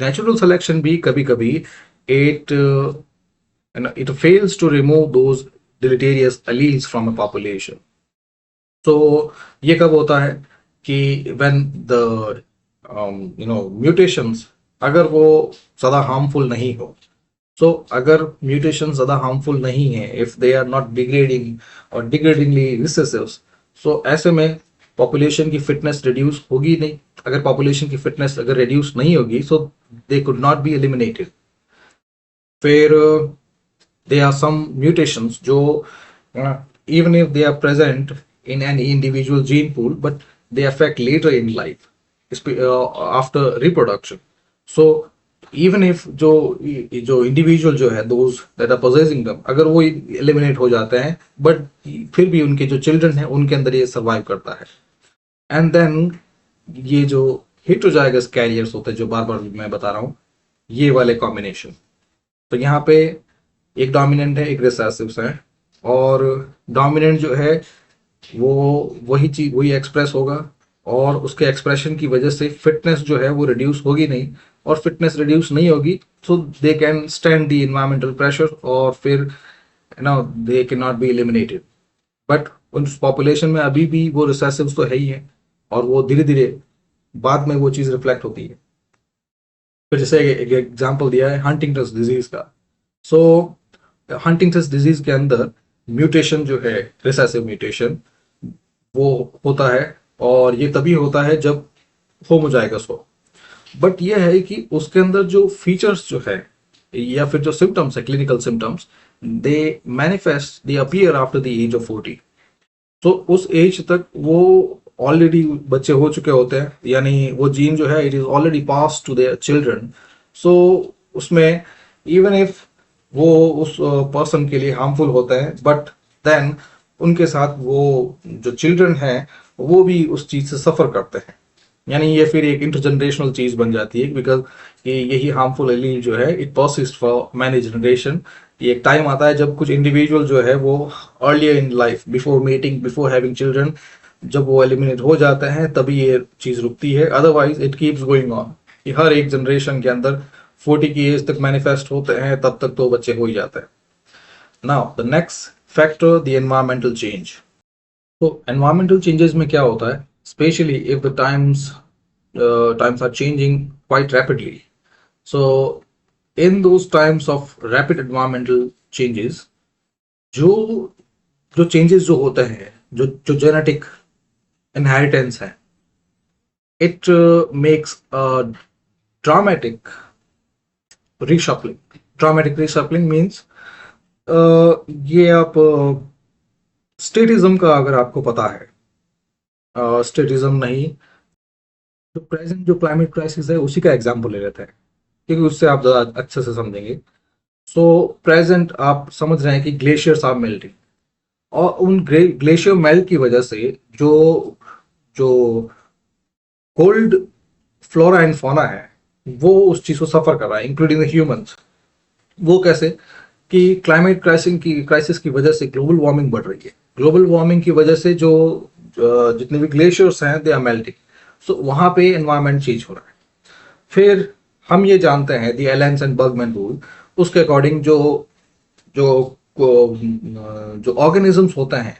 natural selection भी कभी कभी it it fails to remove those deleterious alleles from a population. So ये कब होता है कि when the mutations, अगर वो ज़्यादा हार्मफुल नहीं हो, so अगर म्यूटेशन ज़्यादा हार्मफुल नहीं है, if they are not degrading or degradingly recessive, so ऐसे में पॉपुलेशन की फिटनेस रिड्यूस होगी नहीं. अगर पॉपुलेशन की फिटनेस अगर रिड्यूस नहीं होगी, so they could not be eliminated. फिर there are some mutations जो even if they are present in an individual gene pool, but they affect later in life after reproduction. So even if जो individual जो है those that are possessing them, अगर वो eliminate हो जाते हैं, but फिर भी उनके जो children हैं उनके अंदर ये survive करता है. And then ये जो heterozygous carriers होते हैं जो बार बार मैं बता रहा हूँ, ये वाले combination, तो यहाँ पे एक डोमिनेंट है, एक रिसेसिव है, और डोमिनेंट जो है वो वही चीज वही एक्सप्रेस होगा, और उसके एक्सप्रेशन की वजह से फिटनेस जो है वो रिड्यूस होगी नहीं, और फिटनेस रिड्यूस नहीं होगी so they can stand the environmental pressure, और फिर they can not be eliminated. But उस पॉपुलेशन में अभी भी वो रिसेसिव तो है ही है, और वो धीरे धीरे बाद में वो चीज रिफ्लेक्ट होती है. फिर जैसे एक एग्जाम्पल दिया है हंटिंगटन्स डिजीज का. सो हंटिंगटन्स डिजीज के अंदर म्यूटेशन जो है, रिसेसिव म्यूटेशन, वो होता है, और ये तभी होता है जब होमोजाइगस हो. बट ये है कि उसके अंदर जो फीचर्स जो है या फिर जो सिम्टम्स है, clinical symptoms, they manifest, they appear after the age of 40. तो उस एज तक वो ऑलरेडी बच्चे हो चुके होते हैं, यानी वो जीन जो है it is already pass to their children. So उसमें इवन इफ वो उस पर्सन के लिए हार्मफुल होता है, बट देन उनके साथ वो जो चिल्ड्रन हैं वो भी उस चीज से सफर करते हैं, यानी ये फिर एक इंटरजनरेशनल चीज बन जाती है, बिकॉज यही हार्मफुल एलील जो है it persist for many generation. एक टाइम आता है जब कुछ इंडिविजुअल जो है वो earlier in life, before meeting, before having children, जब वो एलिमिनेट हो जाते हैं तभी ये चीज रुकती है. Otherwise it keeps going on. हर एक जनरेशन के अंदर 40 की एज तक मैनिफेस्ट होते हैं, तब तक तो बच्चे हो ही जाते हैं. Now the next factor, the environmental change. तो एनवायरमेंटल चेंजेस में क्या होता है, specially if the times are changing quite rapidly. So in those times of rapid environmental changes, जो जो चेंजेस जो होते हैं, जो जेनेटिक इनहेरिटेंस है, it makes dramatic reshuffling. Dramatic reshuffling means ये आप स्टेटिज्म का अगर आपको पता है, स्टेटिज्म नहीं, तो प्रेजेंट जो क्लाइमेट क्राइसिस है उसी का एग्जाम्पल ले लेते हैं, क्योंकि उससे आप ज़्यादा अच्छे से समझेंगे. सो प्रेजेंट आप समझ रहे हैं कि ग्लेशियर्स आर मेल्टिंग, और उन ग्लेशियर मेल्ट की वजह से जो जो कोल्ड फ्लोरा एंड फौना है वो उस चीज़ को सफ़र कर रहा है, इंक्लूडिंग द ह्यूमंस. वो कैसे कि क्लाइमेट क्राइसिस की वजह से ग्लोबल वार्मिंग बढ़ रही है. ग्लोबल वार्मिंग की वजह से जो जितने भी ग्लेशियर्स हैं दे आर मेल्टिंग. सो वहाँ पे एनवायरनमेंट चेंज हो रहा है. फिर हम ये जानते हैं द एलेंस एंड बर्गमैन रूल, उसके अकॉर्डिंग जो जो जो ऑर्गेनिजम्स होते हैं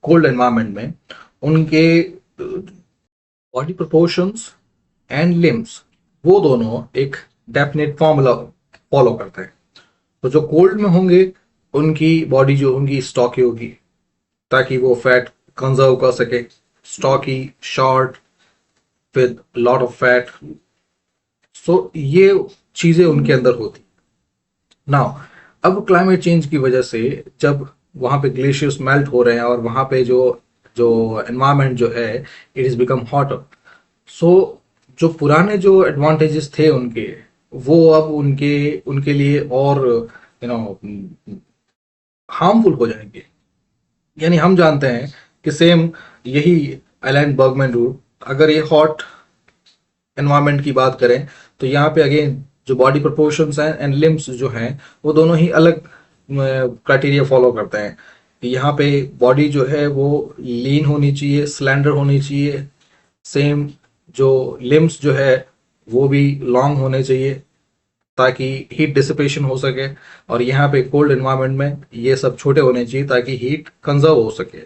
कोल्ड एनवायरनमेंट में, उनके बॉडी प्रोपोर्शंस एंड लिम्स वो दोनों एक डेफिनेट फॉर्मूला फॉलो करते हैं. तो जो कोल्ड में होंगे उनकी बॉडी जो होंगी स्टॉकी होगी, ताकि वो फैट कंजर्व कर सके. Stocky, short, with lot of fat, so ये चीजें उनके अंदर होती। नाउ अब क्लाइमेट चेंज की वजह से जब वहां पे ग्लेशियर्स मेल्ट हो रहे हैं और वहां पे जो जो एनवायरनमेंट जो है इट इज बिकम हॉटर। सो जो पुराने जो एडवांटेजेस थे उनके, वो अब उनके उनके लिए और नो हार्मफुल हो जाएंगे। यानी हम जानते हैं कि सेम यही एलन बर्गमैन रूल, अगर ये हॉट एनवायरनमेंट की बात करें तो यहाँ पे अगेन जो बॉडी प्रोपोर्शंस हैं एंड लिम्स जो हैं वो दोनों ही अलग क्राइटेरिया फॉलो करते हैं। कि यहाँ पे बॉडी जो है वो लीन होनी चाहिए, स्लेंडर होनी चाहिए। सेम जो लिम्स जो है वो भी लॉन्ग होने चाहिए ताकि हीट डिसिपेशन हो सके। और यहाँ पे कोल्ड एनवायरनमेंट में ये सब छोटे होने चाहिए ताकि हीट कंजर्व हो सके।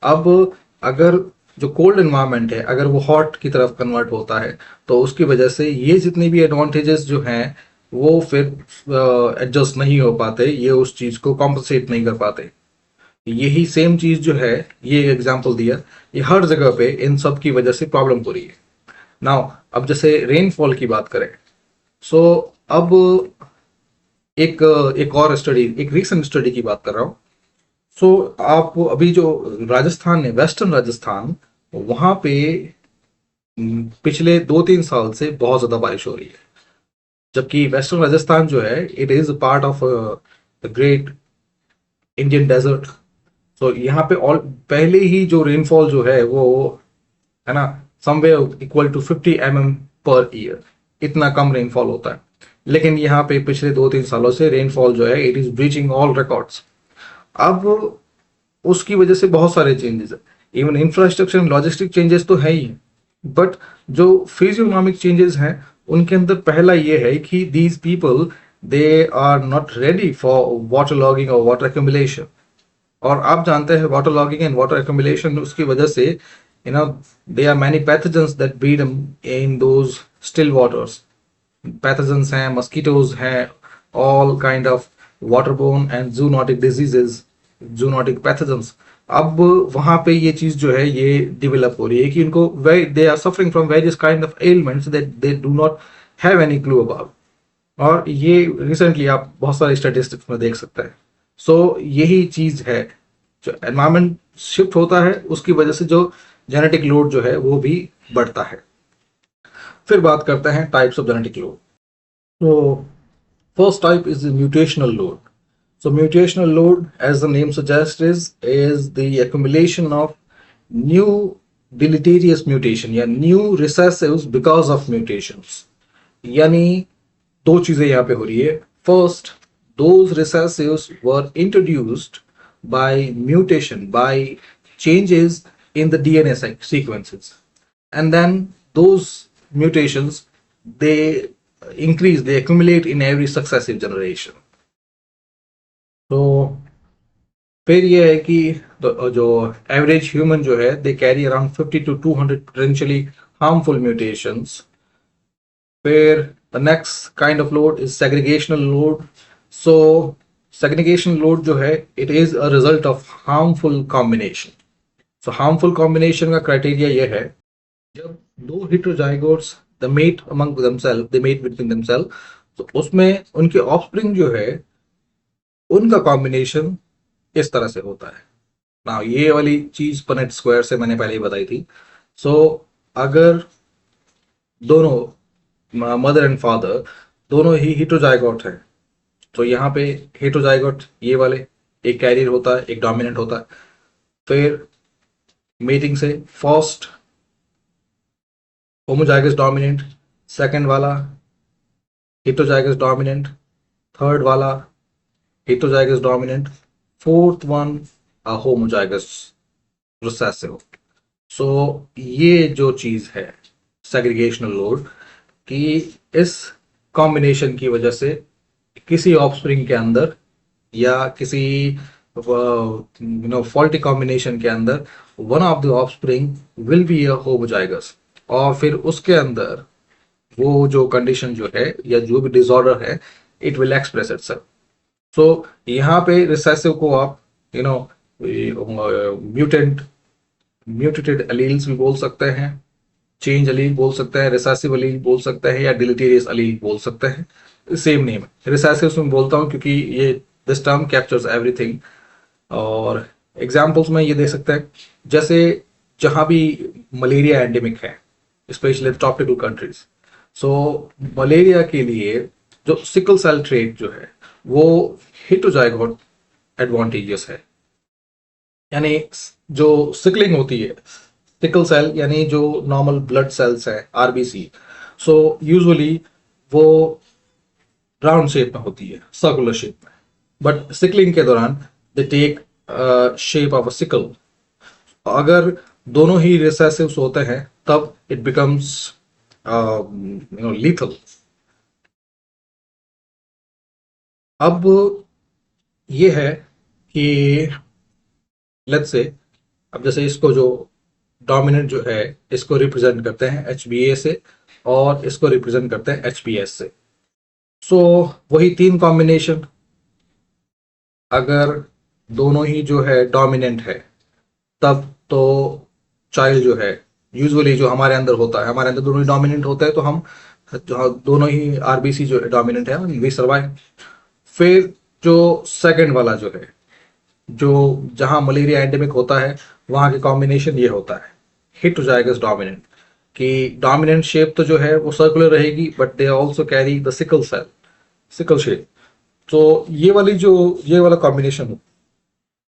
अब अगर जो कोल्ड एनवायरनमेंट है अगर वो हॉट की तरफ कन्वर्ट होता है तो उसकी वजह से ये जितने भी एडवांटेजेस जो हैं वो फिर एडजस्ट नहीं हो पाते, ये उस चीज को कॉम्पनसेट नहीं कर पाते। यही सेम चीज जो है, ये एग्जांपल दिया, ये हर जगह पे इन सब की वजह से प्रॉब्लम हो रही है। नाउ अब जैसे रेनफॉल की बात करें, सो अब एक एक और स्टडी, एक रीसेंट स्टडी की बात कर रहा हूँ। सो आप अभी जो राजस्थान है, वेस्टर्न राजस्थान, वहां पे पिछले 2-3 साल से बहुत ज्यादा बारिश हो रही है। जबकि वेस्टर्न राजस्थान जो है it is part of the great Indian desert. तो यहाँ पे ऑल पहले ही जो रेनफॉल जो है वो है ना somewhere equal to 50 mm per year, इतना कम रेनफॉल होता है। लेकिन यहाँ पे पिछले 2-3 सालों से रेनफॉल जो है it is breaching all records. अब उसकी वजह से बहुत सारे चेंजेस है, even infrastructure and logistic changes तो है ही, बट जो फिजियोनॉमिक चेंजेस हैं उनके अंदर पहला ये है कि these people they are not ready for water logging और वाटर एक्यूमुलेशन। और आप जानते हैं water logging and water accumulation उसकी वजह से they are many pathogens that breed in those still waters. Pathogens हैं, मस्कीटोज हैं, all kind of waterborne and zoonotic diseases, zoonotic pathogens. अब वहां पे ये चीज जो है ये डेवलप हो रही है कि इनको they are suffering from various kind of elements that they do not have any clue about. और ये रिसेंटली आप बहुत सारे स्टैटिस्टिक्स में देख सकते हैं। सो यही चीज है, जो एनवायरमेंट शिफ्ट होता है उसकी वजह से जो जेनेटिक लोड जो है वो भी बढ़ता है। फिर बात करते हैं टाइप्स ऑफ जेनेटिक लोड। तो first type is the mutational load. So mutational load, as the name suggests, is the accumulation of new deleterious mutation या new recessives because of mutations। यानी दो चीजें यहाँ पे हो रही है। First, those recessives were introduced by mutation, by changes in the DNA sequences, and then those mutations they increase, they accumulate in every successive generation। तो फिर ये है कि जो एवरेज ह्यूमन जो है they carry around 50 to 200 potentially harmful mutations। फिर the next kind of load is segregational load. So segregation load जो है it is a result of harmful combination. So harmful combination का क्राइटेरिया ये है जब दो heterozygotes the mate among themself, they mate between themself, तो उसमें उनके ऑफस्प्रिंग जो है उनका कॉम्बिनेशन इस तरह से होता है ना। ये वाली चीज पनेट स्क्वायर से मैंने पहले ही बताई थी। सो अगर दोनों मदर एंड फादर दोनों ही हेटेरोजाइगोट है तो यहाँ पे हेटेरोजाइगोट ये वाले एक कैरियर होता है, एक डोमिनेंट होता है। फिर मेटिंग से फर्स्ट होमोजाइगस डोमिनेंट, सेकंड वाला हेटेरोजाइगस डोमिनेंट, थर्ड वाला heterozygous dominant, fourth one homozygous recessive. So ये जो चीज है सेग्रीगेशनल लोड कि इस कॉम्बिनेशन की वजह से किसी ऑफस्प्रिंग के अंदर या किसी फॉल्टी कॉम्बिनेशन के अंदर one of the offspring will be a homozygous, और फिर उसके अंदर वो जो कंडीशन जो है या जो भी डिसऑर्डर है इट विल एक्सप्रेस इटसेल्फ। सो यहाँ पे रिसेसिव को आप म्यूटेंट म्यूटेटेड एलील्स भी बोल सकते हैं, चेंज अलील बोल सकते हैं, रिसेसिव अलील बोल सकते हैं, या डिलीटेरियस अलील बोल सकते हैं। सेम नेम है। रिसेसिव में बोलता हूँ क्योंकि ये दिस टर्म कैप्चर्स एवरीथिंग। और एग्जाम्पल्स में ये दे सकते हैं, जैसे जहां भी मलेरिया एंडेमिक है, स्पेशली ट्रॉपिकल कंट्रीज, सो मलेरिया के लिए जो सिकल सेल ट्रेट जो है वो हिटोजाइगोट एडवांटेजेस है। यानी जो सिकलिंग होती है, सिकल सेल यानी जो नॉर्मल ब्लड सेल्स है, आरबीसी, सो यूजुअली वो राउंड शेप में होती है, सर्कुलर शेप में, बट सिकलिंग के दौरान they take shape of a sickle. अगर दोनों ही रिसेसिव्स होते हैं तब इट बिकम्स लीथल। अब ये है कि लेट्स से, अब जैसे इसको जो डोमिनेंट जो है इसको रिप्रेजेंट करते हैं HBA से, और इसको रिप्रेजेंट करते हैं HBS से। सो वही तीन कॉम्बिनेशन, अगर दोनों ही जो है डोमिनेंट है तब तो चाइल्ड जो है, यूजुअली जो हमारे अंदर होता है, हमारे अंदर दोनों ही डोमिनेंट होता है, तो हम दोनों ही आरबीसी जो डोमिनेंट है वी सर्वाइव। फिर जो सेकंड वाला जो है, जो जहां मलेरिया एंडेमिक होता है वहां की कॉम्बिनेशन ये होता है हिटोजाइगस डोमिनेंट, कि डोमिनेंट शेप तो जो है वो सर्कुलर रहेगी, but they also carry the sickle cell, sickle shape. तो ये वाली जो ये वाला combination,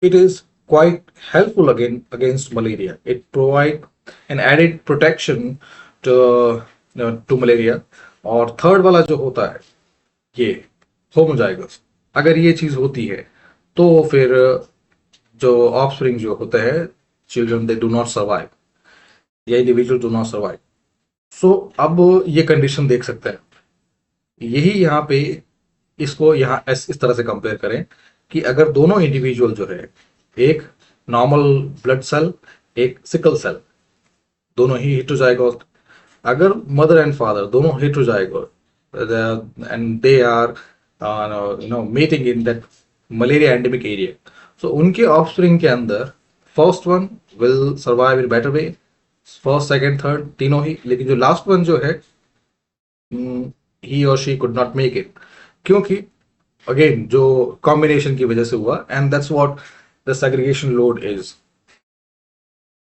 it is quite helpful against malaria. It provide an added protection to to malaria। और थर्ड वाला जो होता है ये होमोजाइगस, अगर ये चीज होती है तो फिर जो ऑफस्प्रिंग जो होते हैं, children, they do not survive, या इंडिविजुअल डू नॉट सर्वाइव। सो अब ये कंडीशन देख सकते हैं, यही यहाँ पे इसको यहाँ इस तरह से कंपेयर करें कि अगर दोनों इंडिविजुअल जो है, एक नॉर्मल ब्लड सेल, एक सिकल सेल, दोनों ही हेटेरोजाइगोट, अगर मदर एंड फादर दोनों heterozygote and they are mating in that malaria endemic area, so उनके ऑफस्प्रिंग के अंदर first one will survive in better way, first second third तीनों ही, लेकिन जो लास्ट वन जो है ही और she could not make it, क्योंकि अगेन जो कॉम्बिनेशन की वजह से हुआ, and that's what the segregation load is.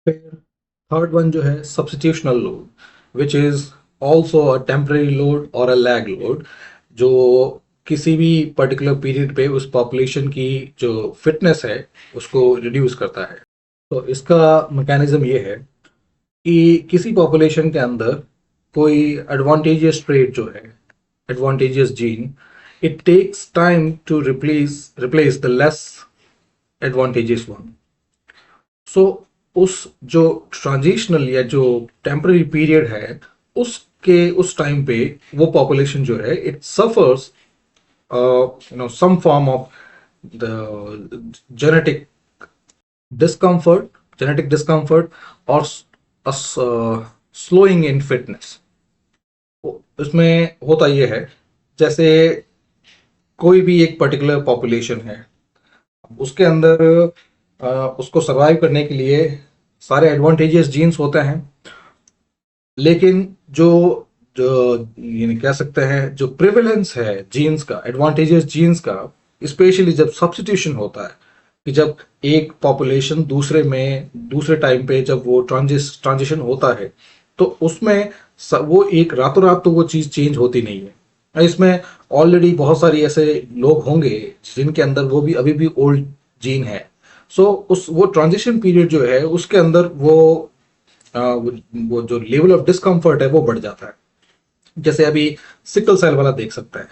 फिर थर्ड वन जो है substitutional load, which is also a temporary load और अ लैग लोड, जो किसी भी पर्टिकुलर पीरियड पे उस पॉपुलेशन की जो फिटनेस है उसको रिड्यूस करता है। तो इसका मैकेनिज्म ये है कि किसी पॉपुलेशन के अंदर कोई एडवांटेजियस ट्रेट जो है, advantageous gene, it takes time to replace the less advantageous one। so उस जो ट्रांजिशनल या जो टेम्पररी पीरियड है उसके उस टाइम पे वो पॉपुलेशन जो है it suffers some form of the genetic discomfort और स्लोइंग इन फिटनेस। उसमें होता ये है, जैसे कोई भी एक पर्टिकुलर पॉपुलेशन है, उसके अंदर उसको सरवाइव करने के लिए सारे एडवांटेजियस जीन्स होते हैं, लेकिन जो जो यानी कह सकते हैं जो प्रिवेलेंस है जीन्स का, एडवांटेजियस जीन्स का, स्पेशली जब सब्स्टिट्यूशन होता है, कि जब एक पॉपुलेशन दूसरे टाइम पे जब वो ट्रांजिशन होता है, तो उसमें वो एक रातों रात तो वो चीज़ चेंज होती नहीं है। इसमें ऑलरेडी बहुत सारी ऐसे लोग होंगे जिनके अंदर वो भी अभी भी ओल्ड जीन है। सो वो ट्रांजिशन पीरियड जो है उसके अंदर वो जो लेवल ऑफ डिस्कम्फर्ट है वो बढ़ जाता है। जैसे अभी सिकल सेल वाला देख सकते हैं।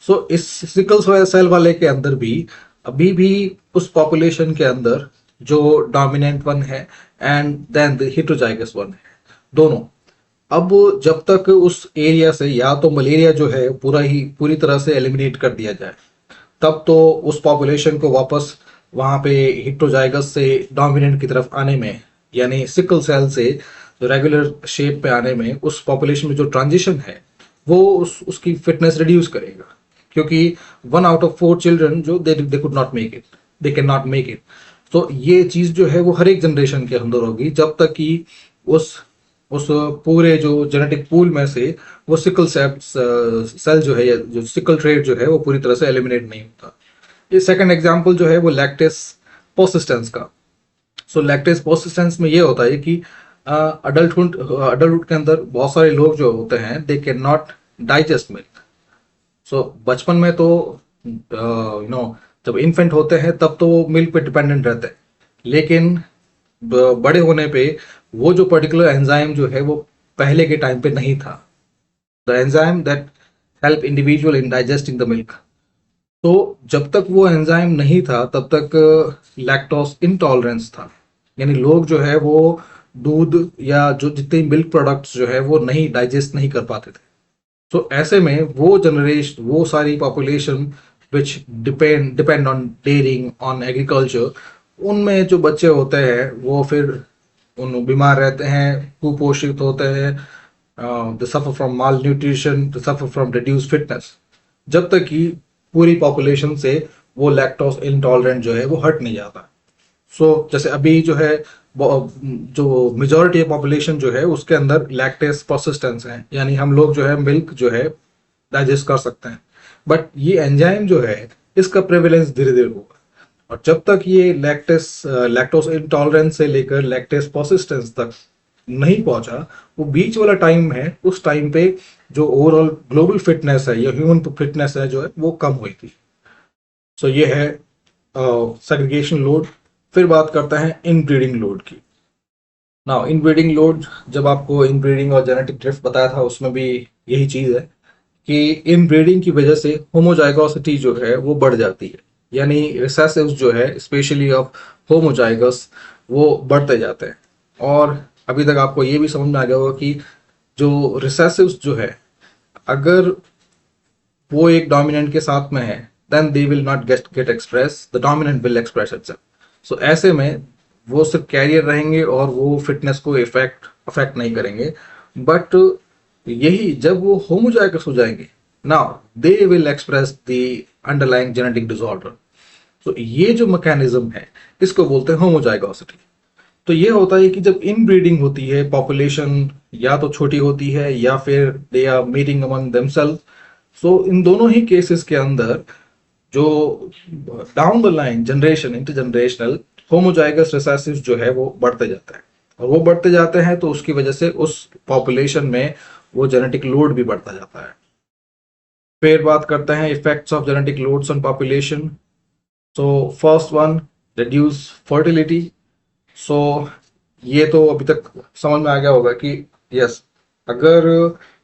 सो इस सिकल सेल वाले के अंदर भी अभी भी उस पॉपुलेशन के अंदर जो डोमिनेंट वन है and then the heterozygous one है, दोनों। अब जब तक उस एरिया से या तो मलेरिया जो है पूरी तरह से एलिमिनेट कर दिया जाए, तब तो उस पॉपुलेशन को वापस वहां पे हेटेरोजाइगस से डोमिनेंट की तरफ आने में, यानी सिकल सेल से रेगुलर शेप पे आने में, उस पॉपुलेशन में जो ट्रांजिशन है वो उसकी फिटनेस रिड्यूस करेगा, क्योंकि 1 out of 4 चिल्ड्रन जो दे could not make it, they can not make it. तो ये चीज जो है वो हर एक जनरेशन के अंदर होगी, जब तक कि उस पूरे जो जेनेटिक पूल में से वो सिकल सेल जो है या जो सिकल ट्रेट जो है वो पूरी तरह से एलिमिनेट नहीं होता। ये सेकंड एग्जांपल जो है वो लैक्टेस पर्सिस्टेंस का। सो लैक्टेस पर्सिस्टेंस में ये होता है कि अडल्टहुड के अंदर बहुत सारे लोग जो होते हैं they can not digest milk. So बचपन में तो जब इन्फेंट होते हैं तब तो वो मिल्क पे डिपेंडेंट रहते हैं, लेकिन बड़े होने पे वो जो पर्टिकुलर एंजाइम जो है वो पहले के टाइम पे नहीं था, the enzyme that help individual in digesting the milk. तो जब तक वो एंजाइम नहीं था तब तक लैक्टोज इंटॉलरेंस था, यानी लोग जो है वो दूध या जो जितने मिल्क प्रोडक्ट्स जो है वो नहीं डाइजेस्ट नहीं कर पाते थे। तो ऐसे में वो जनरेशन, वो सारी population which depend on dairying on agriculture, उनमें जो बच्चे होते हैं वो फिर उन बीमार रहते हैं, कुपोषित होते हैं, they suffer from malnutrition, they suffer from reduce fitness, जब तक कि पूरी पॉपुलेशन से वो लैक्टोज इंटॉलरेंट जो है वो हट नहीं जाता। जैसे अभी जो है जो मेजोरिटी पॉपुलेशन जो है उसके अंदर लैक्टेस परसिस्टेंस है, यानी हम लोग जो है मिल्क जो है डाइजेस्ट कर सकते हैं, बट ये एंजाइम जो है इसका प्रेवलेंस धीरे धीरे होगा। और जब तक ये लैक्टोज इंटॉलरेंस से लेकर लैक्टेस परसिस्टेंस तक नहीं पहुंचा, वो बीच वाला टाइम है, उस टाइम पे जो ओवरऑल ग्लोबल फिटनेस है या ह्यूमन फिटनेस है जो है वो कम हुई थी। ये है सेग्रीगेशन लोड। फिर बात करते हैं इनब्रीडिंग लोड की। नाउ इनब्रीडिंग लोड, जब आपको इनब्रीडिंग और जेनेटिक ड्रिफ्ट बताया था उसमें भी यही चीज है कि इनब्रीडिंग की वजह से होमोजाइगोसिटी जो है वो बढ़ जाती है, यानी रिसेसिव्स जो है स्पेशली ऑफ होमोजाइगस वो बढ़ते जाते हैं। और अभी तक आपको ये भी समझ में आ गया होगा कि जो रिसेसिव्स जो है अगर वो एक डोमिनेंट के साथ में है then they will not get express, the dominant will express itself. ऐसे में वो सिर्फ कैरियर रहेंगे और वो फिटनेस को अफेक्ट नहीं करेंगे। बट यही जब वो होमोजाइगस हो जाएंगे, now they will express the underlying genetic disorder. ये जो मैकेनिज्म है इसको बोलते हैं होमोजाइगोसिटी। तो ये होता है कि जब इनब्रीडिंग होती है, पॉपुलेशन या तो छोटी होती है या फिर they are meeting among themselves. इन दोनों ही केसेस के अंदर जो down the line generation intergenerational homozygous recessive जो है वो बढ़ते जाता है, और वो बढ़ते जाते हैं तो उसकी वजह से उस पॉपुलेशन में वो जेनेटिक लोड भी बढ़ता जाता है। फिर बात करते हैं effects of genetic loads on population. First one, reduce fertility. So ये तो अभी तक समझ में आ गया होगा कि यस, अगर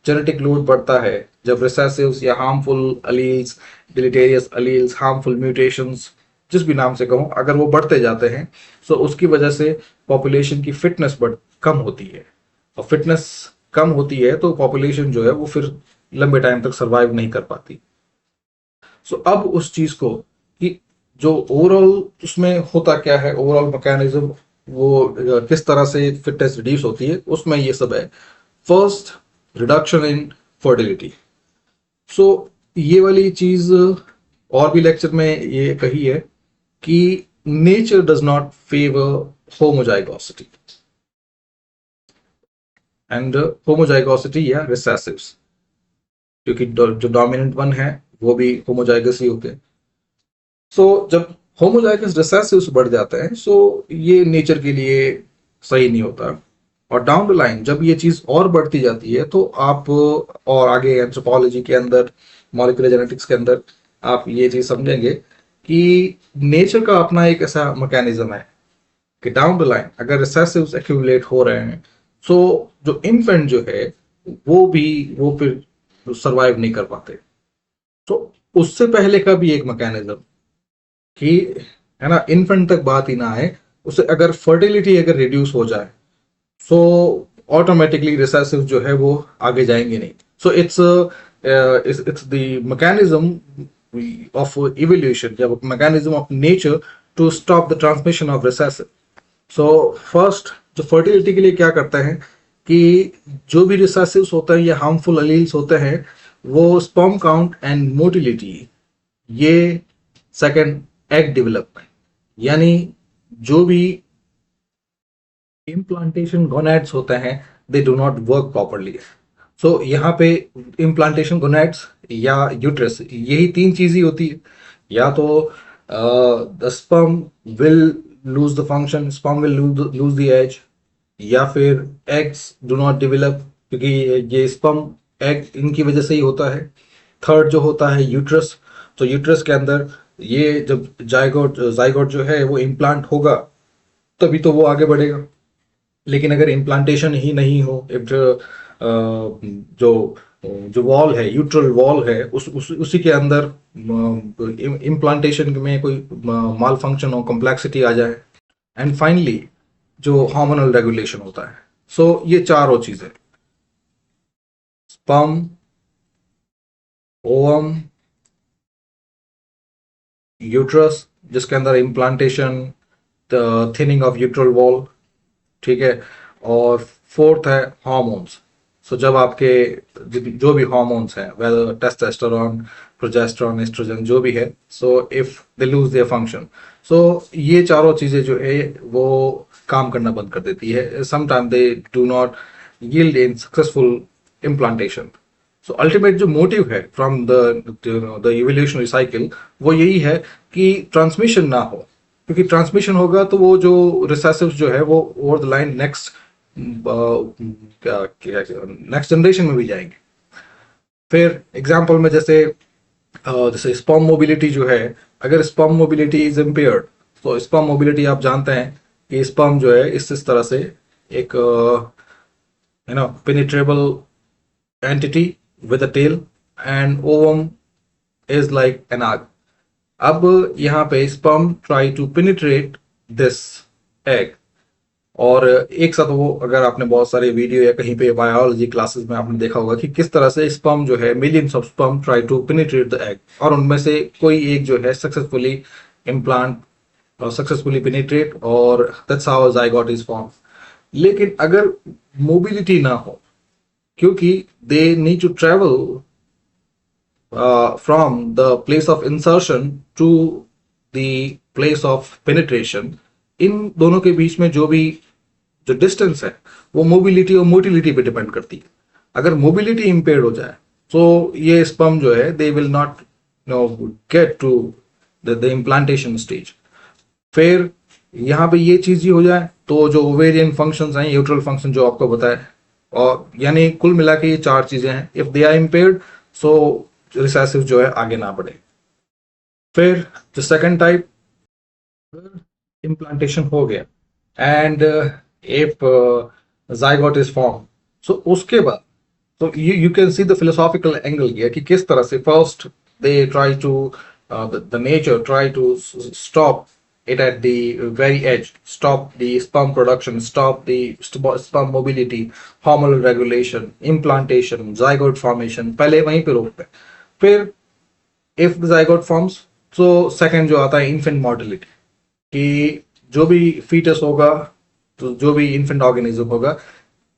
जेनेटिक लोड बढ़ता है, जब रिसेसिव्स या harmful alleles, deleterious alleles, harmful mutations, जिस भी नाम से कहूँ, अगर वो बढ़ते जाते हैं उसकी वजह से पॉपुलेशन की फिटनेस कम होती है, और फिटनेस कम होती है तो पॉपुलेशन जो है वो फिर लंबे टाइम तक सरवाइव नहीं कर पाती। अब उस चीज को कि जो ओवरऑल उसमें होता क्या है, ओवरऑल मैकेनिज्म वो किस तरह से फिटनेस रिड्यूस होती है, उसमें ये सब है। First, reduction in fertility. ये वाली चीज और भी लेक्चर में ये कही है कि nature does not favour homozygosity and homozygosity या रिसेसिव्स, क्योंकि जो डोमिनेंट वन है वो भी होमोजाइगस ही होते हैं। जब होमोजाइगस रिसेसिव्स बढ़ जाते हैं ये नेचर के लिए सही नहीं होता। और डाउन द लाइन जब ये चीज और बढ़ती जाती है तो आप और आगे एंथ्रोपोलॉजी के अंदर, मॉलिक्यूलर जेनेटिक्स के अंदर आप ये चीज समझेंगे कि नेचर का अपना एक ऐसा मैकेनिज्म है कि डाउन द लाइन अगर रिसेसिव्स एक्यूमुलेट हो रहे हैं जो इन्फेंट जो है वो फिर सरवाइव नहीं कर पाते। उससे पहले का भी एक मैकेनिज्म कि है ना, इन्फेंट तक बात ही ना आए, उसे अगर फर्टिलिटी अगर रिड्यूस हो जाए ऑटोमेटिकली रिसेसिव जो है वो आगे जाएंगे नहीं। It's the mechanism of evolution या mechanism of nature to stop the transmission of recessive. First जो फर्टिलिटी के लिए क्या करते हैं कि जो भी रिसेसिव्स होते हैं या हार्मफुल अलील्स होते हैं वो स्पर्म काउंट एंड मोटिलिटी, ये सेकंड एग डेवलपमेंट, यानी जो भी इम्प्लांटेशन गोनैड्स होते हैं they do not work properly. So यहाँ पे इम्प्लांटेशन गोनेड्स या यूट्रस, यही तीन चीज ही होती है. या तो the sperm will lose the function, sperm will lose the age, या फिर एग्स डू नॉट डेवलप, क्योंकि ये स्पर्म एग इनकी वजह से ही होता है. थर्ड जो होता है यूट्रस. तो यूट्रस के अंदर ये जब जाइगोट जाइगोट जो है वो इम्प्लांट होगा तभी तो वो आगे बढ़ेगा. लेकिन अगर इम्प्लांटेशन ही नहीं हो, इफ जो जो वॉल है, यूट्रल वॉल है, उसी के अंदर इम्प्लांटेशन में कोई माल फंक्शन हो, कॉम्प्लेक्सिटी आ जाए. एंड फाइनली जो हार्मोनल रेगुलेशन होता है. सो ये चारों चीजें, स्पर्म, ओवम, यूट्रस जिसके अंदर इम्प्लांटेशन, थिनिंग ऑफ यूट्रल वॉल, ठीक है, और फोर्थ है हार्मोन्स. सो जब आपके जो भी हार्मोन्स हैं, वेदर टेस्टोस्टेरोन, प्रोजेस्टेरोन, एस्ट्रोजन, जो भी है, so if they lose their function, so ये चारों चीजें जो है वो काम करना बंद कर देती है. Sometime they do not yield in successful implantation. So ultimate जो मोटिव है फ्रॉम द इवोल्यूशनरी साइकिल, वो यही है कि ट्रांसमिशन ना हो, क्योंकि ट्रांसमिशन होगा तो वो जो रिसेसिव्स जो है वो over the line next next generation में भी जाएंगे. फिर एग्जांपल में जैसे स्पर्म मोबिलिटी जो है, अगर स्पर्म मोबिलिटी इज इम्पेयर्ड, तो स्पर्म मोबिलिटी आप जानते हैं कि स्पर्म जो है इस तरह से एक penetrable entity with a tail, and ovum is like an egg. अब यहाँ पे sperm try to penetrate this egg, और एक साथ वो, अगर आपने बहुत सारे वीडियो या कहीं पे बायोलॉजी क्लासेस में आपने देखा होगा कि किस तरह से स्पर्म जो है, millions of sperm try to penetrate the egg, और उनमें से कोई एक जो है सक्सेसफुली इम्प्लांट और सक्सेसफुली पेनिट्रेट, और that's how zygote is form. लेकिन अगर मोबिलिटी ना हो, क्योंकि they need to travel from the place of insertion to the place of penetration, इन दोनों के बीच में जो डिस्टेंस है वो मोबिलिटी और मोटिलिटी पे डिपेंड करती है. अगर मोबिलिटी इम्पेयर्ड हो जाए तो ये स्पर्म जो है they will not get to the implantation stage. फिर यहाँ पे ये चीज ही हो जाए तो जो ओवेरियन फंक्शंस हैं, यूट्रल फंक्शन जो आपको बताया, और यानी कुल मिला के ये चार चीजें हैं. If they are impaired, so recessive जो है आगे ना बढ़े. फिर जो सेकंड टाइप, इम्प्लांटेशन हो गया and if zygote is form, so उसके बाद तो you can see the philosophical angle here कि किस तरह से first they try to the nature try to stop it at the very edge, stop the sperm production, stop the sperm mobility, hormonal regulation, implantation, zygote formation, पहले वहीं पे रोकते हैं. फिर if the zygote forms, so second जो आता है infant mortality, कि जो भी फीटस होगा, तो जो भी इन्फेंट ऑर्गेनिज्म होगा,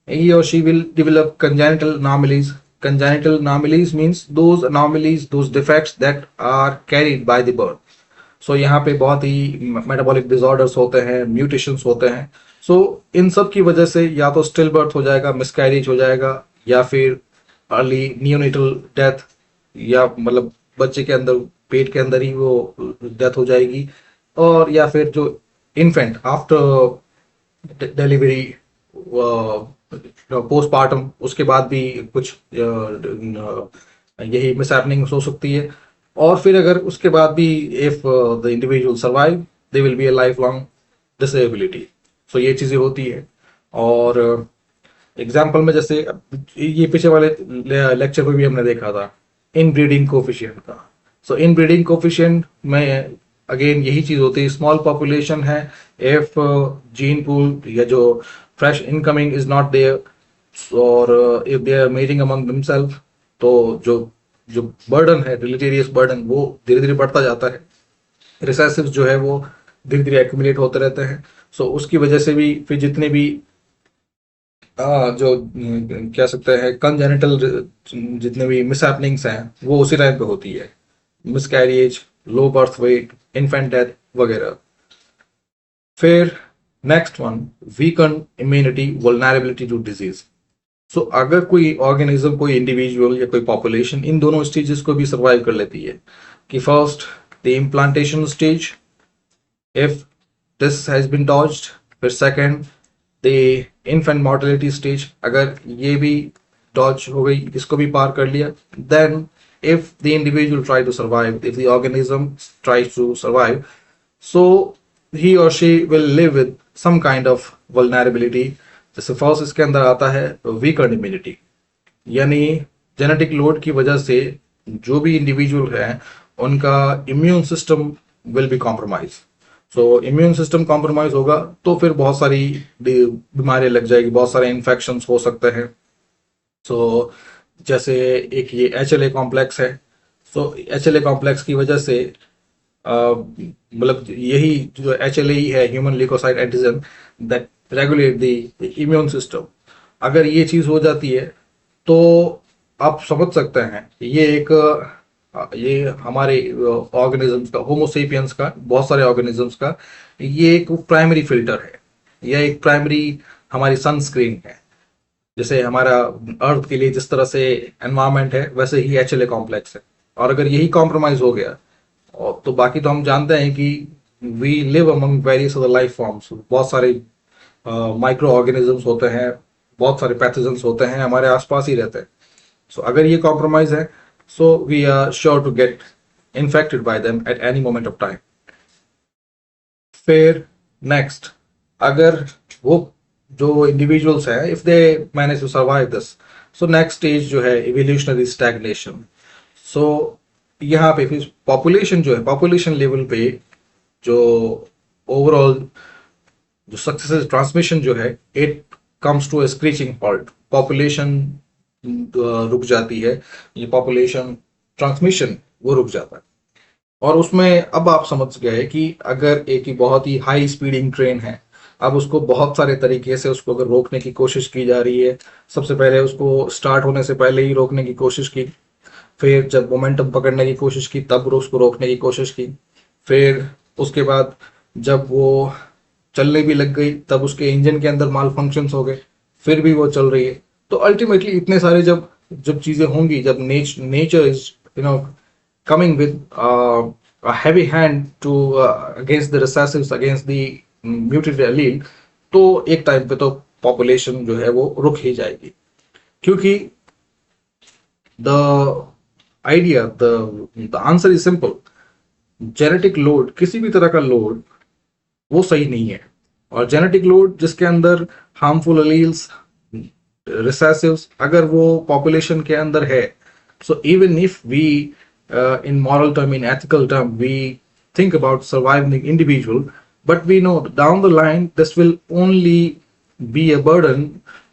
he or she will develop congenital anomalies. Congenital anomalies means those anomalies, those defects that are carried by the birth. सो यहाँ पे बहुत ही मेटाबॉलिक डिसऑर्डर्स होते हैं, म्यूटेशंस होते हैं. सो इन सब की वजह से या तो स्टिल बर्थ हो जाएगा, मिसकैरेज हो जाएगा, या फिर अर्ली नियोनेटल डेथ, या मतलब बच्चे के अंदर, पेट के अंदर ही वो डेथ हो जाएगी, और या फिर जो इन्फेंट आफ्टर डिलीवरी, पोस्टमार्टम, उसके बाद भी कुछ यही मिसहैपनिंग्स हो सकती है. और फिर अगर उसके बाद भी if the individual survive, they will be a life long disability. So ये चीजें होती है. और एग्जाम्पल में जैसे ये पिछले वाले लेक्चर में भी हमने देखा था इनब्रीडिंग कोफिशिएंट का. सो इनब्रीडिंग कोफिशिएंट में अगेन यही चीज होती है, स्मॉल पॉपुलेशन है, इफ जीन पूल या जो fresh incoming is not there, और if they are mating among themselves, तो जो बर्डन है, डिलीटेरियस बर्डन, वो धीरे धीरे बढ़ता जाता है. रिसेसिव्स जो है वो धीरे धीरे एक्यूमुलेट होते रहते हैं. सो उसकी वजह से भी फिर जितने भी जो कह सकते हैं कंजेनिटल जितने भी मिसहैपनिंग्स हैं वो उसी टाइम पे होती है, miscarriage, low birth weight, infant death वगैरह. फिर next one, weaken immunity, vulnerability to disease. So अगर कोई ऑर्गेनिज्म, कोई इंडिविजुअल या कोई पॉपुलेशन इन दोनों स्टेजेस को भी सर्वाइव कर लेती है कि first the implantation stage, if this has been dodged, फिर second the infant mortality stage, अगर ये भी डॉज हो गई, इसको भी पार कर लिया, then if the individual try to survive, if the organism tries to survive, so he or she will live with some kind of vulnerability. जैसे फर्स्ट इसके अंदर आता है वीकर इम्यूनिटी, यानी जेनेटिक लोड की वजह से जो भी इंडिविजुअल है उनका immune system will be compromise. So immune system compromise होगा तो फिर बहुत सारी बीमारियां लग जाएगी, बहुत सारे इन्फेक्शंस हो सकते हैं। सो जैसे एक ये HLA कॉम्प्लेक्स है, सो HLA कॉम्प्लेक्स की वजह से मतलब यही जो HLA ही है, human leukocyte antigen that regulate the immune system, अगर ये चीज हो जाती है तो आप समझ सकते हैं ये एक ये हमारे ऑर्गेनिजम्स का, होमोसेपियंस का, बहुत सारे ऑर्गेनिजम्स का ये एक प्राइमरी फिल्टर है, यह एक प्राइमरी हमारी सनस्क्रीन है। जैसे हमारा अर्थ के लिए जिस तरह से एनवायरनमेंट है वैसे ही HLA कॉम्प्लेक्स है, और अगर यही कॉम्प्रोमाइज हो गया तो बाकी तो हम जानते हैं कि we live among various other life forms, बहुत सारे माइक्रो ऑर्गेनिजम्स होते हैं, बहुत सारे पैथोजेंस होते हैं हमारे आसपास ही रहते हैं। सो अगर ये कॉम्प्रोमाइज है, so we are sure to get infected by them at any moment of time. फिर नेक्स्ट, अगर वो जो इंडिविजुअल्स हैं if they manage to survive this, so next stage जो है इवोल्यूशनरी स्टैग्नेशन। सो यहाँ पे फिर पॉपुलेशन जो है, पॉपुलेशन लेवल पे जो ओवरऑल जो सक्सेस ट्रांसमिशन जो है it comes to a screeching halt, population रुक जाती है, ये पॉपुलेशन ट्रांसमिशन वो रुक जाता है। और उसमें अब आप समझ गए कि अगर एक बहुत ही हाई स्पीडिंग ट्रेन है, अब उसको बहुत सारे तरीके से उसको अगर रोकने की कोशिश की जा रही है, सबसे पहले उसको स्टार्ट होने से पहले ही रोकने की कोशिश की, फिर जब मोमेंटम पकड़ने की कोशिश की तब उसको रोकने की कोशिश की, फिर उसके बाद जब वो चलने भी लग गई तब उसके इंजन के अंदर माल फंक्शंस हो गए, फिर भी वो चल रही है। तो अल्टीमेटली इतने सारे जब जब चीजें होंगी, जब nature is coming with a heavy hand to against the recessives, against the mutated allele, तो एक टाइम पे तो पॉपुलेशन जो है वो रुक ही जाएगी, क्योंकि the idea the answer is simple, genetic load, किसी भी तरह का लोड वो सही नहीं है, और जेनेटिक लोड जिसके अंदर हार्मफुल अलील्स, रिसेसिव्स अगर वो पॉपुलेशन के अंदर है, so even if we in moral term, in ethical term, we think about surviving the individual, but we know down the line this will only be a burden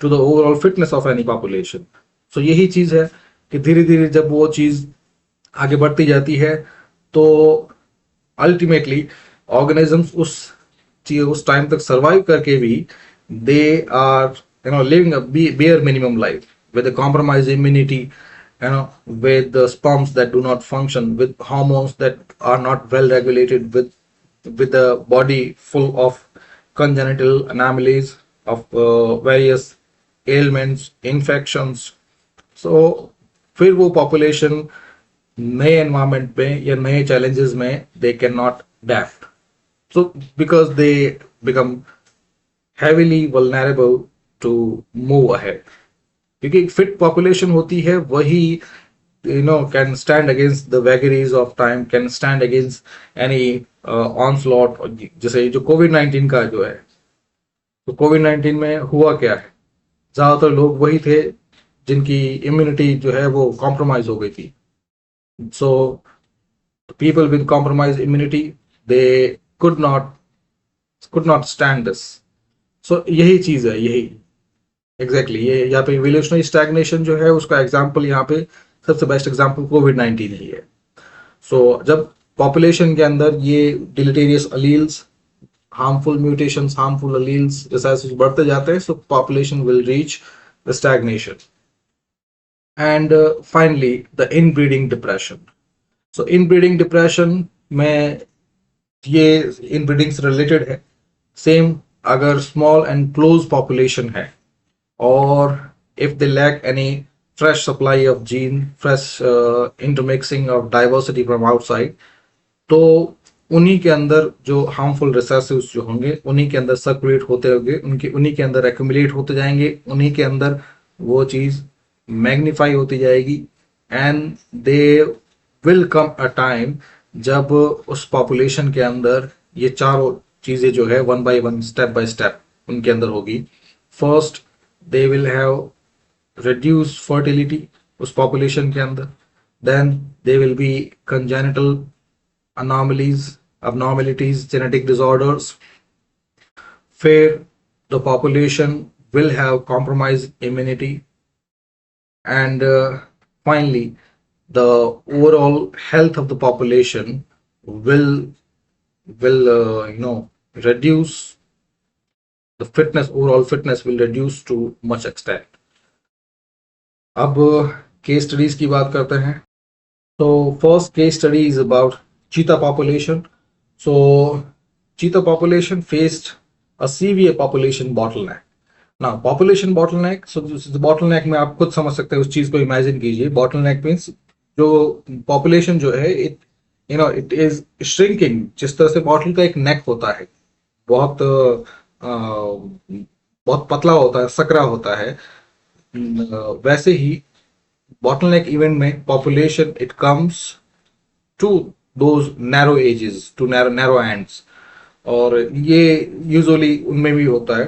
to the overall fitness of any population. So यही चीज है कि धीरे धीरे जब वो चीज आगे बढ़ती जाती है तो अल्टीमेटली ऑर्गेनिजम्स उस टाइम तक सर्वाइव करके भी they are living a bare minimum life with a compromised immunity, with the sperms that do not function, with hormones that are not well regulated, with the body full of congenital anomalies of various ailments, infections. So फिर वो population नए environment में या नए challenges में they cannot adapt. So because they become heavily vulnerable to move ahead. क्योंकि एक fit population होती है वही can stand against the vagaries of time, can stand against any onslaught. जैसे जो कोविड-19 का जो है, तो कोविड-19 में हुआ क्या है, ज्यादातर लोग वही थे जिनकी इम्यूनिटी जो है वो कॉम्प्रोमाइज हो गई थी। So people with compromise immunity they could not stand this. So यही चीज है, यही एग्जैक्टली ये यहाँ पे इवोल्यूशनरी स्टैग्नेशन जो है उसका एग्जांपल, यहाँ पे सबसे बेस्ट एग्जांपल कोविड-19 ही है। सो जब पॉपुलेशन के अंदर ये deleterious alleles, harmful mutations, harmful alleles जैसे बढ़ते जाते हैं, so population will reach the stagnation. And finally the inbreeding depression. So inbreeding depression में ये इनब्रीडिंग से रिलेटेड है। सेम, अगर स्मॉल एंड क्लोज पॉपुलेशन है और if they lack any fresh supply of gene, fresh intermixing of diversity from outside, तो उन्हीं के अंदर जो हार्मफुल रिसेसिव्स जो होंगे उन्हीं के अंदर सर्कुलेट होते होंगे, उनके उन्हीं के अंदर एक्यूमुलेट होते जाएंगे, उन्हीं के अंदर वो चीज मैग्नीफाई होती जाएगी, and they will come a time जब उस पॉपुलेशन के अंदर ये चारों चीजें जो है one by one, step by step उनके अंदर होगी. First they will have reduced fertility उस population के अंदर, then there will be congenital anomalies, abnormalities, genetic disorders, फिर the population will have compromised immunity, and finally the overall health of the population will reduce, the fitness, overall fitness will reduce to much extent. अब case studies की बात करते हैं. तो first case study is about चीता population. सो चीता population faced a severe population bottleneck. ना population bottleneck, सो bottleneck में आप खुद समझ सकते हैं, उस चीज को इमेजिन कीजिए. बॉटलनेक मीन्स जो पॉपुलेशन जो है इट इज श्रिंकिंग. जिस तरह से बॉटल का एक नेक होता है, बहुत बहुत पतला होता है, सकरा होता है, वैसे ही bottleneck इवेंट में population it comes to those narrow edges, to narrow ends. और ये यूजुअली उनमें भी होता है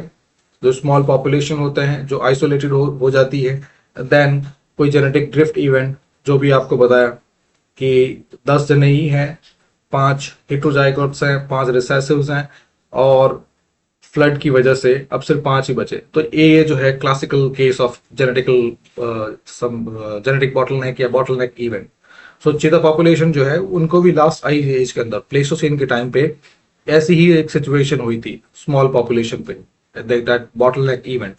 जो स्मॉल पॉपुलेशन होते हैं, जो आइसोलेटेड हो जाती है. देन कोई जेनेटिक ड्रिफ्ट इवेंट, जो भी आपको बताया कि 10 जने ही हैं, 5 हेटेरोजाइगोट्स हैं, 5 रिसेसिव्स हैं, और फ्लड की वजह से अब सिर्फ 5 ही बचे. तो ये जो है classical case of genetic bottleneck या बॉटलनेक इवेंट. सो चीता पॉपुलेशन जो है उनको भी लास्ट आइस एज के अंदर, प्लेस्टोसीन के टाइम पे ऐसी ही एक सिचुएशन हुई थी स्मॉल पॉपुलेशन पे, दैट बॉटलनेक इवेंट.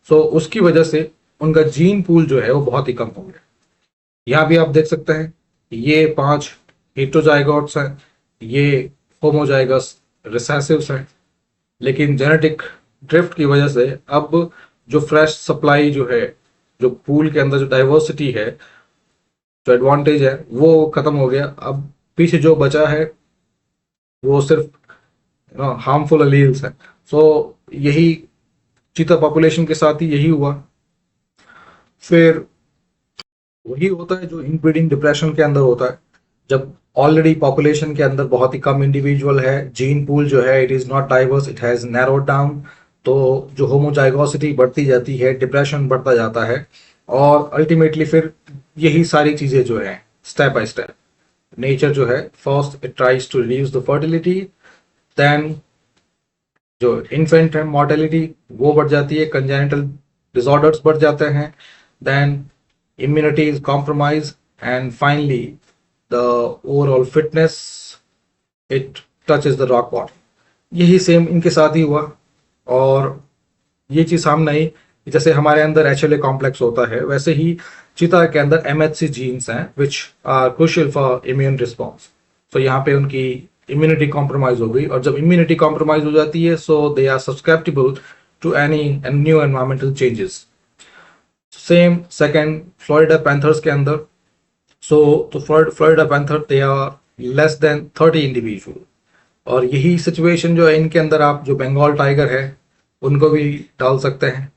सो उसकी वजह से उनका जीन पूल जो है वो बहुत ही कम हो गया. यहाँ भी आप देख सकते हैं ये 5 हेटेरोजाइगोट्स हैं, ये होमोजाइगस रिसेसिव्स हैं, लेकिन जेनेटिक ड्रिफ्ट की वजह से अब जो फ्रेश सप्लाई जो है, जो पूल के अंदर जो डाइवर्सिटी है, जो एडवांटेज है, वो खत्म हो गया. अब पीछे जो बचा है वो सिर्फ हार्मफुल अलील्स है. सो यही चीता पॉपुलेशन के साथ ही यही हुआ. फिर वही होता है जो इनब्रीडिंग डिप्रेशन के अंदर होता है, जब ऑलरेडी पॉपुलेशन के अंदर बहुत ही कम इंडिविजुअल है, जीन पूल जो है it is not diverse, it has narrowed down. तो जो होमोजाइगोसिटी बढ़ती जाती है, डिप्रेशन बढ़ता जाता है, और अल्टीमेटली फिर यही सारी चीजें जो है स्टेप बाय स्टेप नेचर जो है, first it tries to reduce the fertility, then जो इन्फेंट है मॉर्टेलिटी वो बढ़ जाती है, कंजेनिटल डिसऑर्डर्स बढ़ जाते हैं, then immunity is compromised, and finally the overall fitness it touches the rock bottom. यही सेम इनके साथ ही हुआ. और ये चीज सामने आई, जैसे हमारे अंदर HLA कॉम्प्लेक्स होता है, वैसे ही चीता के अंदर MHC जीन्स हैं which are crucial for immune response. तो यहाँ पे उनकी इम्यूनिटी कॉम्प्रोमाइज हो गई, और जब इम्यूनिटी कॉम्प्रोमाइज हो जाती है so they are susceptible to any new environmental changes. Same second Florida panthers के अंदर. सो तो Florida panther they are less than 30 individual, और यही सिचुएशन जो है इनके अंदर आप जो बंगाल टाइगर है उनको भी डाल सकते हैं.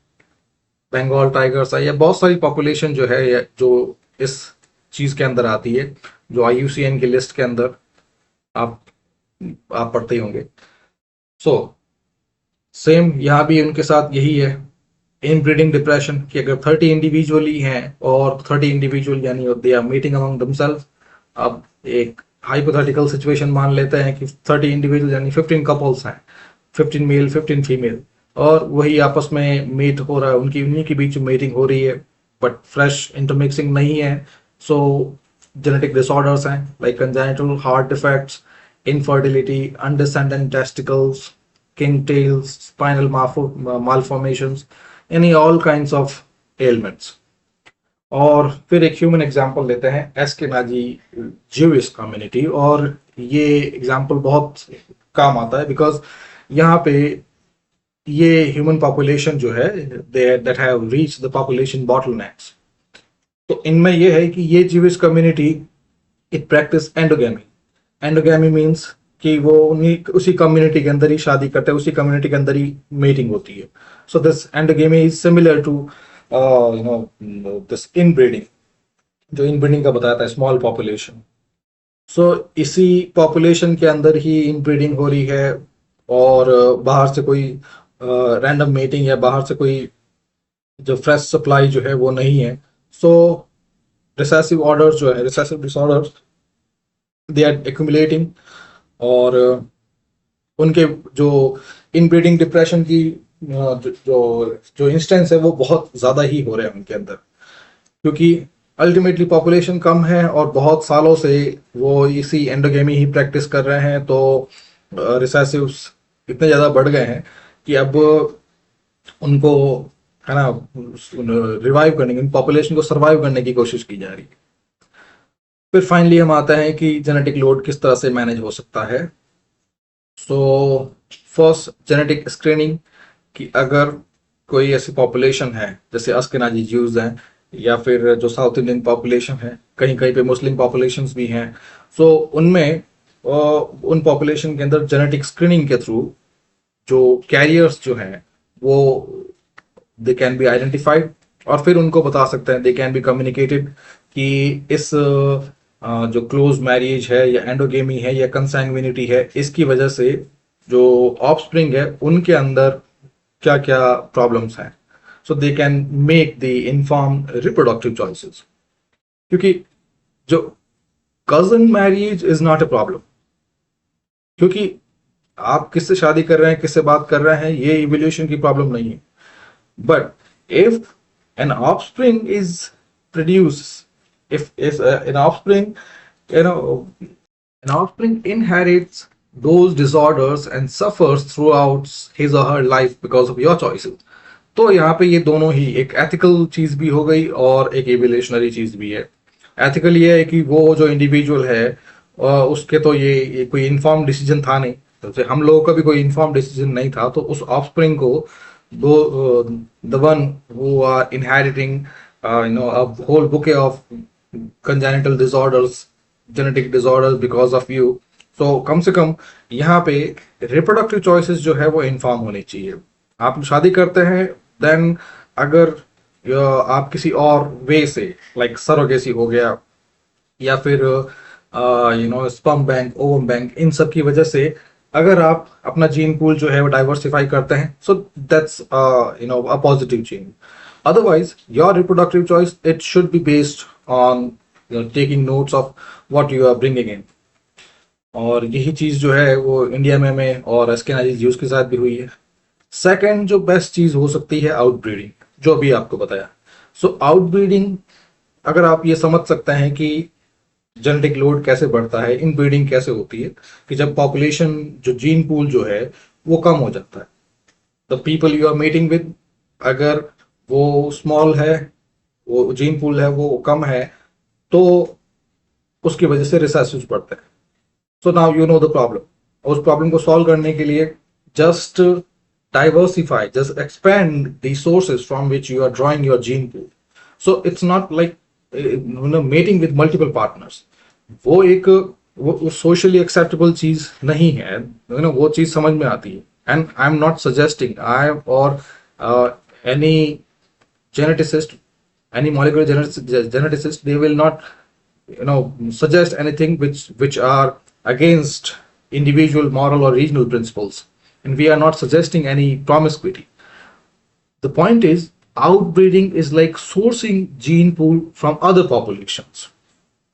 बंगाल टाइगर्स है या बहुत सारी पॉपुलेशन जो है जो इस चीज के अंदर आती है, जो IUCN की लिस्ट के अंदर आप पढ़ते ही होंगे. सो सेम यहाँ भी उनके साथ यही है, इनब्रीडिंग डिप्रेशन, कि अगर 30 इंडिविजुअल ही हैं और 30 इंडिविजुअल यानी they are meeting among themselves. अब एक हाइपोथेटिकल सिचुएशन मान लेते हैं कि 30 इंडिविजुअल यानी 15 कपल्स हैं, 15 मेल 15 फीमेल, और वही आपस में मीट हो रहा है, उन्हीं के बीच मीटिंग हो रही है, बट फ्रेश इंटरमिक्सिंग नहीं है. सो जेनेटिक डिसऑर्डर्स हैं like congenital heart defects, infertility, undescended testicles, kink tails, spinal malformations, यानी ऑल काइंड्स ऑफ एलिमेंट्स. और फिर एक ह्यूमन एग्जांपल लेते हैं, एस्केनाजी ज्यूइश कम्युनिटी, और ये एग्जांपल बहुत काम आता है बिकॉज यहाँ पे ये ह्यूमन पॉपुलेशन जो है, that have reach the population bottlenecks. तो इनमें ये है कि ये जीविश community it practice endogamy. Endogamy means कि वो उन्हीं उसी कम्युनिटी के अंदर ही शादी करते हैं, उसी कम्युनिटी के अंदर ही मीटिंग होती है। So this endogamy is similar to this inbreeding, जो इनब्रीडिंग का बताया था, स्मॉल पॉपुलेशन। सो इसी पॉपुलेशन के अंदर ही इनब्रीडिंग हो रही है, और बाहर से कोई रैंडम मीटिंग या बाहर से कोई जो फ्रेश सप्लाई जो है वो नहीं है। सो रिसेसिव ऑर्डर्स जो है, recessive disorders, they are accumulating, और उनके जो इनब्रीडिंग डिप्रेशन की जो इंस्टेंस है वो बहुत ज़्यादा ही हो रहे हैं उनके अंदर, क्योंकि अल्टीमेटली पॉपुलेशन कम है और बहुत सालों से वो इसी एंडोगेमी ही प्रैक्टिस कर रहे हैं। तो रिसेसिव्स इतने ज़्यादा बढ़ गए हैं कि अब उनको, है ना, रिवाइव करने की, पॉपुलेशन को सर्वाइव करने की कोशिश की जा रही है। फिर फाइनली हम आते हैं कि जेनेटिक लोड किस तरह से मैनेज हो सकता है। सो फर्स्ट, जेनेटिक स्क्रीनिंग, कि अगर कोई ऐसी पॉपुलेशन है जैसे अस्केनाजी ज्यूज हैं, या फिर जो साउथ इंडियन पॉपुलेशन है, कहीं कहीं पे मुस्लिम पॉपुलेशंस भी हैं, सो उनमें उन पॉपुलेशन के अंदर जेनेटिक स्क्रीनिंग के थ्रू जो कैरियर्स जो हैं वो दे कैन बी आइडेंटिफाइड, और फिर उनको बता सकते हैं, दे कैन बी कम्युनिकेटेड कि इस जो क्लोज मैरिज है या एंडोगेमी है या कंसैंग्विनिटी है, इसकी वजह से जो ऑफस्प्रिंग है उनके अंदर क्या क्या प्रॉब्लम्स हैं। So they can make the inform reproductive choices, क्योंकि जो cousin marriage is not a problem, क्योंकि आप किससे शादी कर रहे हैं, किससे बात कर रहे हैं, ये इवोल्यूशन की प्रॉब्लम नहीं है। But if an offspring is produced, if an offspring, you know, an offspring inherits those disorders and suffers throughout his or her life because of your choices, तो यहाँ पे ये दोनों ही एक एथिकल चीज भी हो गई और एक एवोल्यूशनरी चीज भी है। एथिकल ये है कि वो जो इंडिविजुअल है उसके तो ये कोई इन्फॉर्म डिसीजन था नहीं, तो हम लोगों का भी कोई इन्फॉर्म डिसीजन नहीं था, तो उस ऑफस्प्रिंग को दो the one who are inheriting a whole bouquet of congenital disorders, genetic disorders because of you. So कम से कम यहाँ पे रिप्रोडक्टिव चॉइसेस जो है वो इन्फॉर्म होनी चाहिए। आप शादी करते हैं, देन अगर आप किसी और वे से, लाइक सरोगेसी हो गया, या फिर स्पर्म बैंक, ओवम बैंक, इन सब की वजह से अगर आप अपना जीन पूल जो है वो डाइवर्सिफाई करते हैं, so that's a positive change. Otherwise your reproductive choice it should be based on taking notes of what you are bringing in. और यही चीज जो है वो इंडिया में और एस्केनाजी ज्यूज के साथ भी हुई है। सेकंड जो बेस्ट चीज हो सकती है, आउटब्रीडिंग, जो अभी आपको बताया। सो आउटब्रीडिंग, अगर आप ये समझ सकते हैं कि जेनेटिक लोड कैसे बढ़ता है, इनब्रीडिंग कैसे होती है, कि जब पॉपुलेशन जो जीन पूल जो है वो कम हो जाता है, the people you are meeting with, अगर वो स्मॉल है, वो जीन पूल है वो कम है, तो उसकी वजह से रिसेसिव बढ़ते हैं। So now you know the problem. उस प्रॉब्लम को सॉल्व करने के लिए just diversify, just expand the sources from which you are drawing your gene pool. So it's not like mating with multiple partners. वो एक वो सोशली एक्सेप्टेबल चीज नहीं है, वो चीज समझ में आती है। And I am not suggesting, I और any geneticist, any molecular geneticist, they will not suggest anything which are against individual moral or regional principles, and we are not suggesting any promiscuity. The point is, outbreeding is like sourcing gene pool from other populations,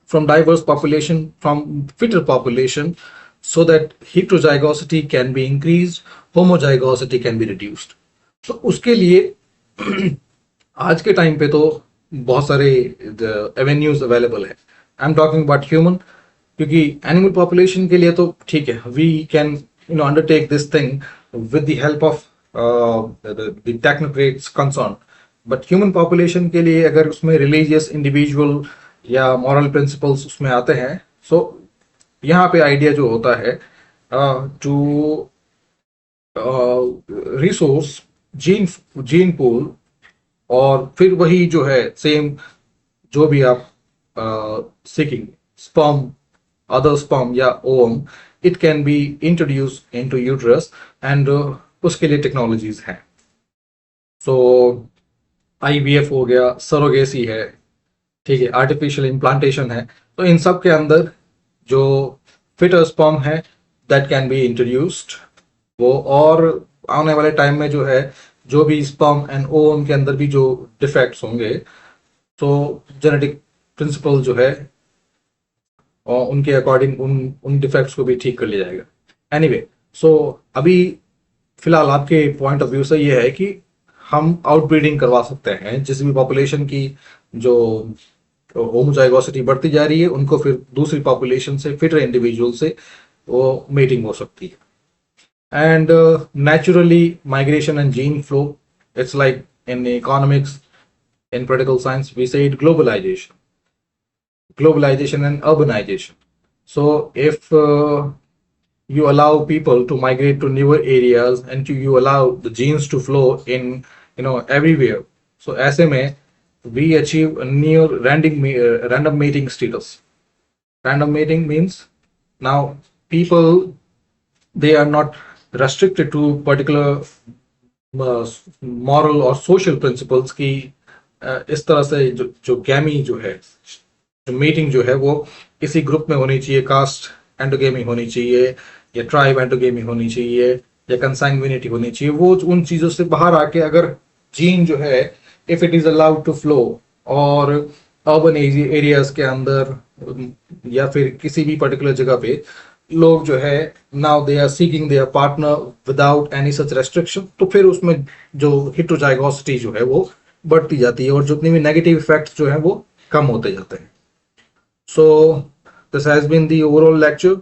from diverse population, from fitter population, so that heterozygosity can be increased, homozygosity can be reduced. तो उसके लिए आज के time पे तो बहुत सारे avenues available है। I am talking about human, क्योंकि एनिमल पॉपुलेशन के लिए तो ठीक है, we can undertake this thing with the help of the technocrats concern. But human population के लिए अगर उसमें रिलीजियस, इंडिविजुअल या मॉरल प्रिंसिपल्स उसमें आते हैं, सो यहाँ पे आइडिया जो होता है to resource, gene gene pool, और फिर वही जो है सेम जो भी आप सीकिंग स्पर्म, other sperm या ovum, it can be introduced into uterus, and उसके लिए टेक्नोलॉजीज हैं. सो आईवीएफ हो गया, सरोगेसी है, ठीक है, आर्टिफिशियल इम्प्लांटेशन है. तो इन सब के अंदर जो फिटर स्पर्म है दैट कैन बी इंट्रोड्यूस्ड वो. और आने वाले टाइम में जो है जो भी स्पर्म एंड ओवम के अंदर भी जो डिफेक्ट्स होंगे, तो जेनेटिक प्रिंसिपल जो है और उनके अकॉर्डिंग उन डिफेक्ट्स को भी ठीक कर लिया जाएगा. एनीवे, सो अभी फिलहाल आपके पॉइंट ऑफ व्यू से ये है कि हम आउटब्रीडिंग करवा सकते हैं जिस भी पॉपुलेशन की जो होमोजाइगोसिटी बढ़ती जा रही है, उनको फिर दूसरी पॉपुलेशन से, फिटर इंडिविजुअल से वो मेटिंग हो सकती है. And naturally migration and gene flow, it's like in economics, in political science we say it globalization and urbanization. So if you allow people to migrate to newer areas and you allow the genes to flow in everywhere, so ऐसे में we achieve a near random mating status. Random mating means now people, they are not restricted to particular moral और social principles की इस तरह से जो गैमी जो है, जो मीटिंग जो है वो इसी ग्रुप में होनी चाहिए, कास्ट एंडोगेमी होनी चाहिए या ट्राइब एंडोगेमी होनी चाहिए या कंसाइंग्विनिटी होनी चाहिए. वो उन चीज़ों से बाहर आके अगर जीन जो है if it is allowed to flow, और अर्बन एरियाज के अंदर या फिर किसी भी पर्टिकुलर जगह पे लोग जो है now they are seeking their partner without any such restriction, तो फिर उसमें जो हेटेरोजाइगोसिटी जो है वो बढ़ती जाती है और जितनी भी नेगेटिव इफेक्ट्स जो है वो कम होते जाते हैं. So this has been the overall lecture,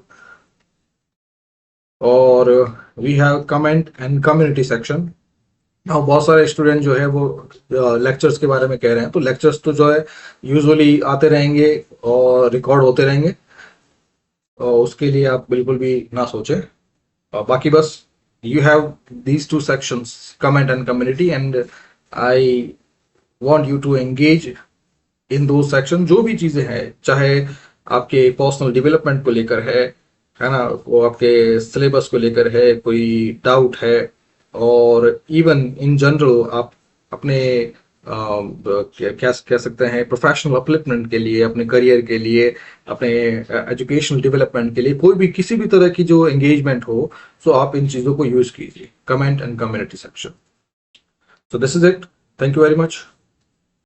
और we have comment and community section. Now बहुत सारे स्टूडेंट जो है वो लेक्चर्स के बारे में कह रहे हैं, तो लेक्चर्स तो जो है यूजुअली आते रहेंगे और रिकॉर्ड होते रहेंगे, उसके लिए आप बिल्कुल भी ना सोचें. बाकी बस you have these two sections, comment and community, and I want you to engage in those section. जो भी चीजें हैं, चाहे आपके पर्सनल डेवलपमेंट को लेकर है ना, वो आपके सिलेबस को लेकर है, कोई डाउट है, और इवन इन जनरल आप अपने क्या कह सकते हैं प्रोफेशनल अपलिफ्टमेंट के लिए, अपने करियर के लिए, अपने एजुकेशनल डेवलपमेंट के लिए, कोई भी किसी भी तरह की जो एंगेजमेंट हो, सो आप इन चीज़ों को यूज कीजिए. Comment and community section. So this is it. Thank you very much.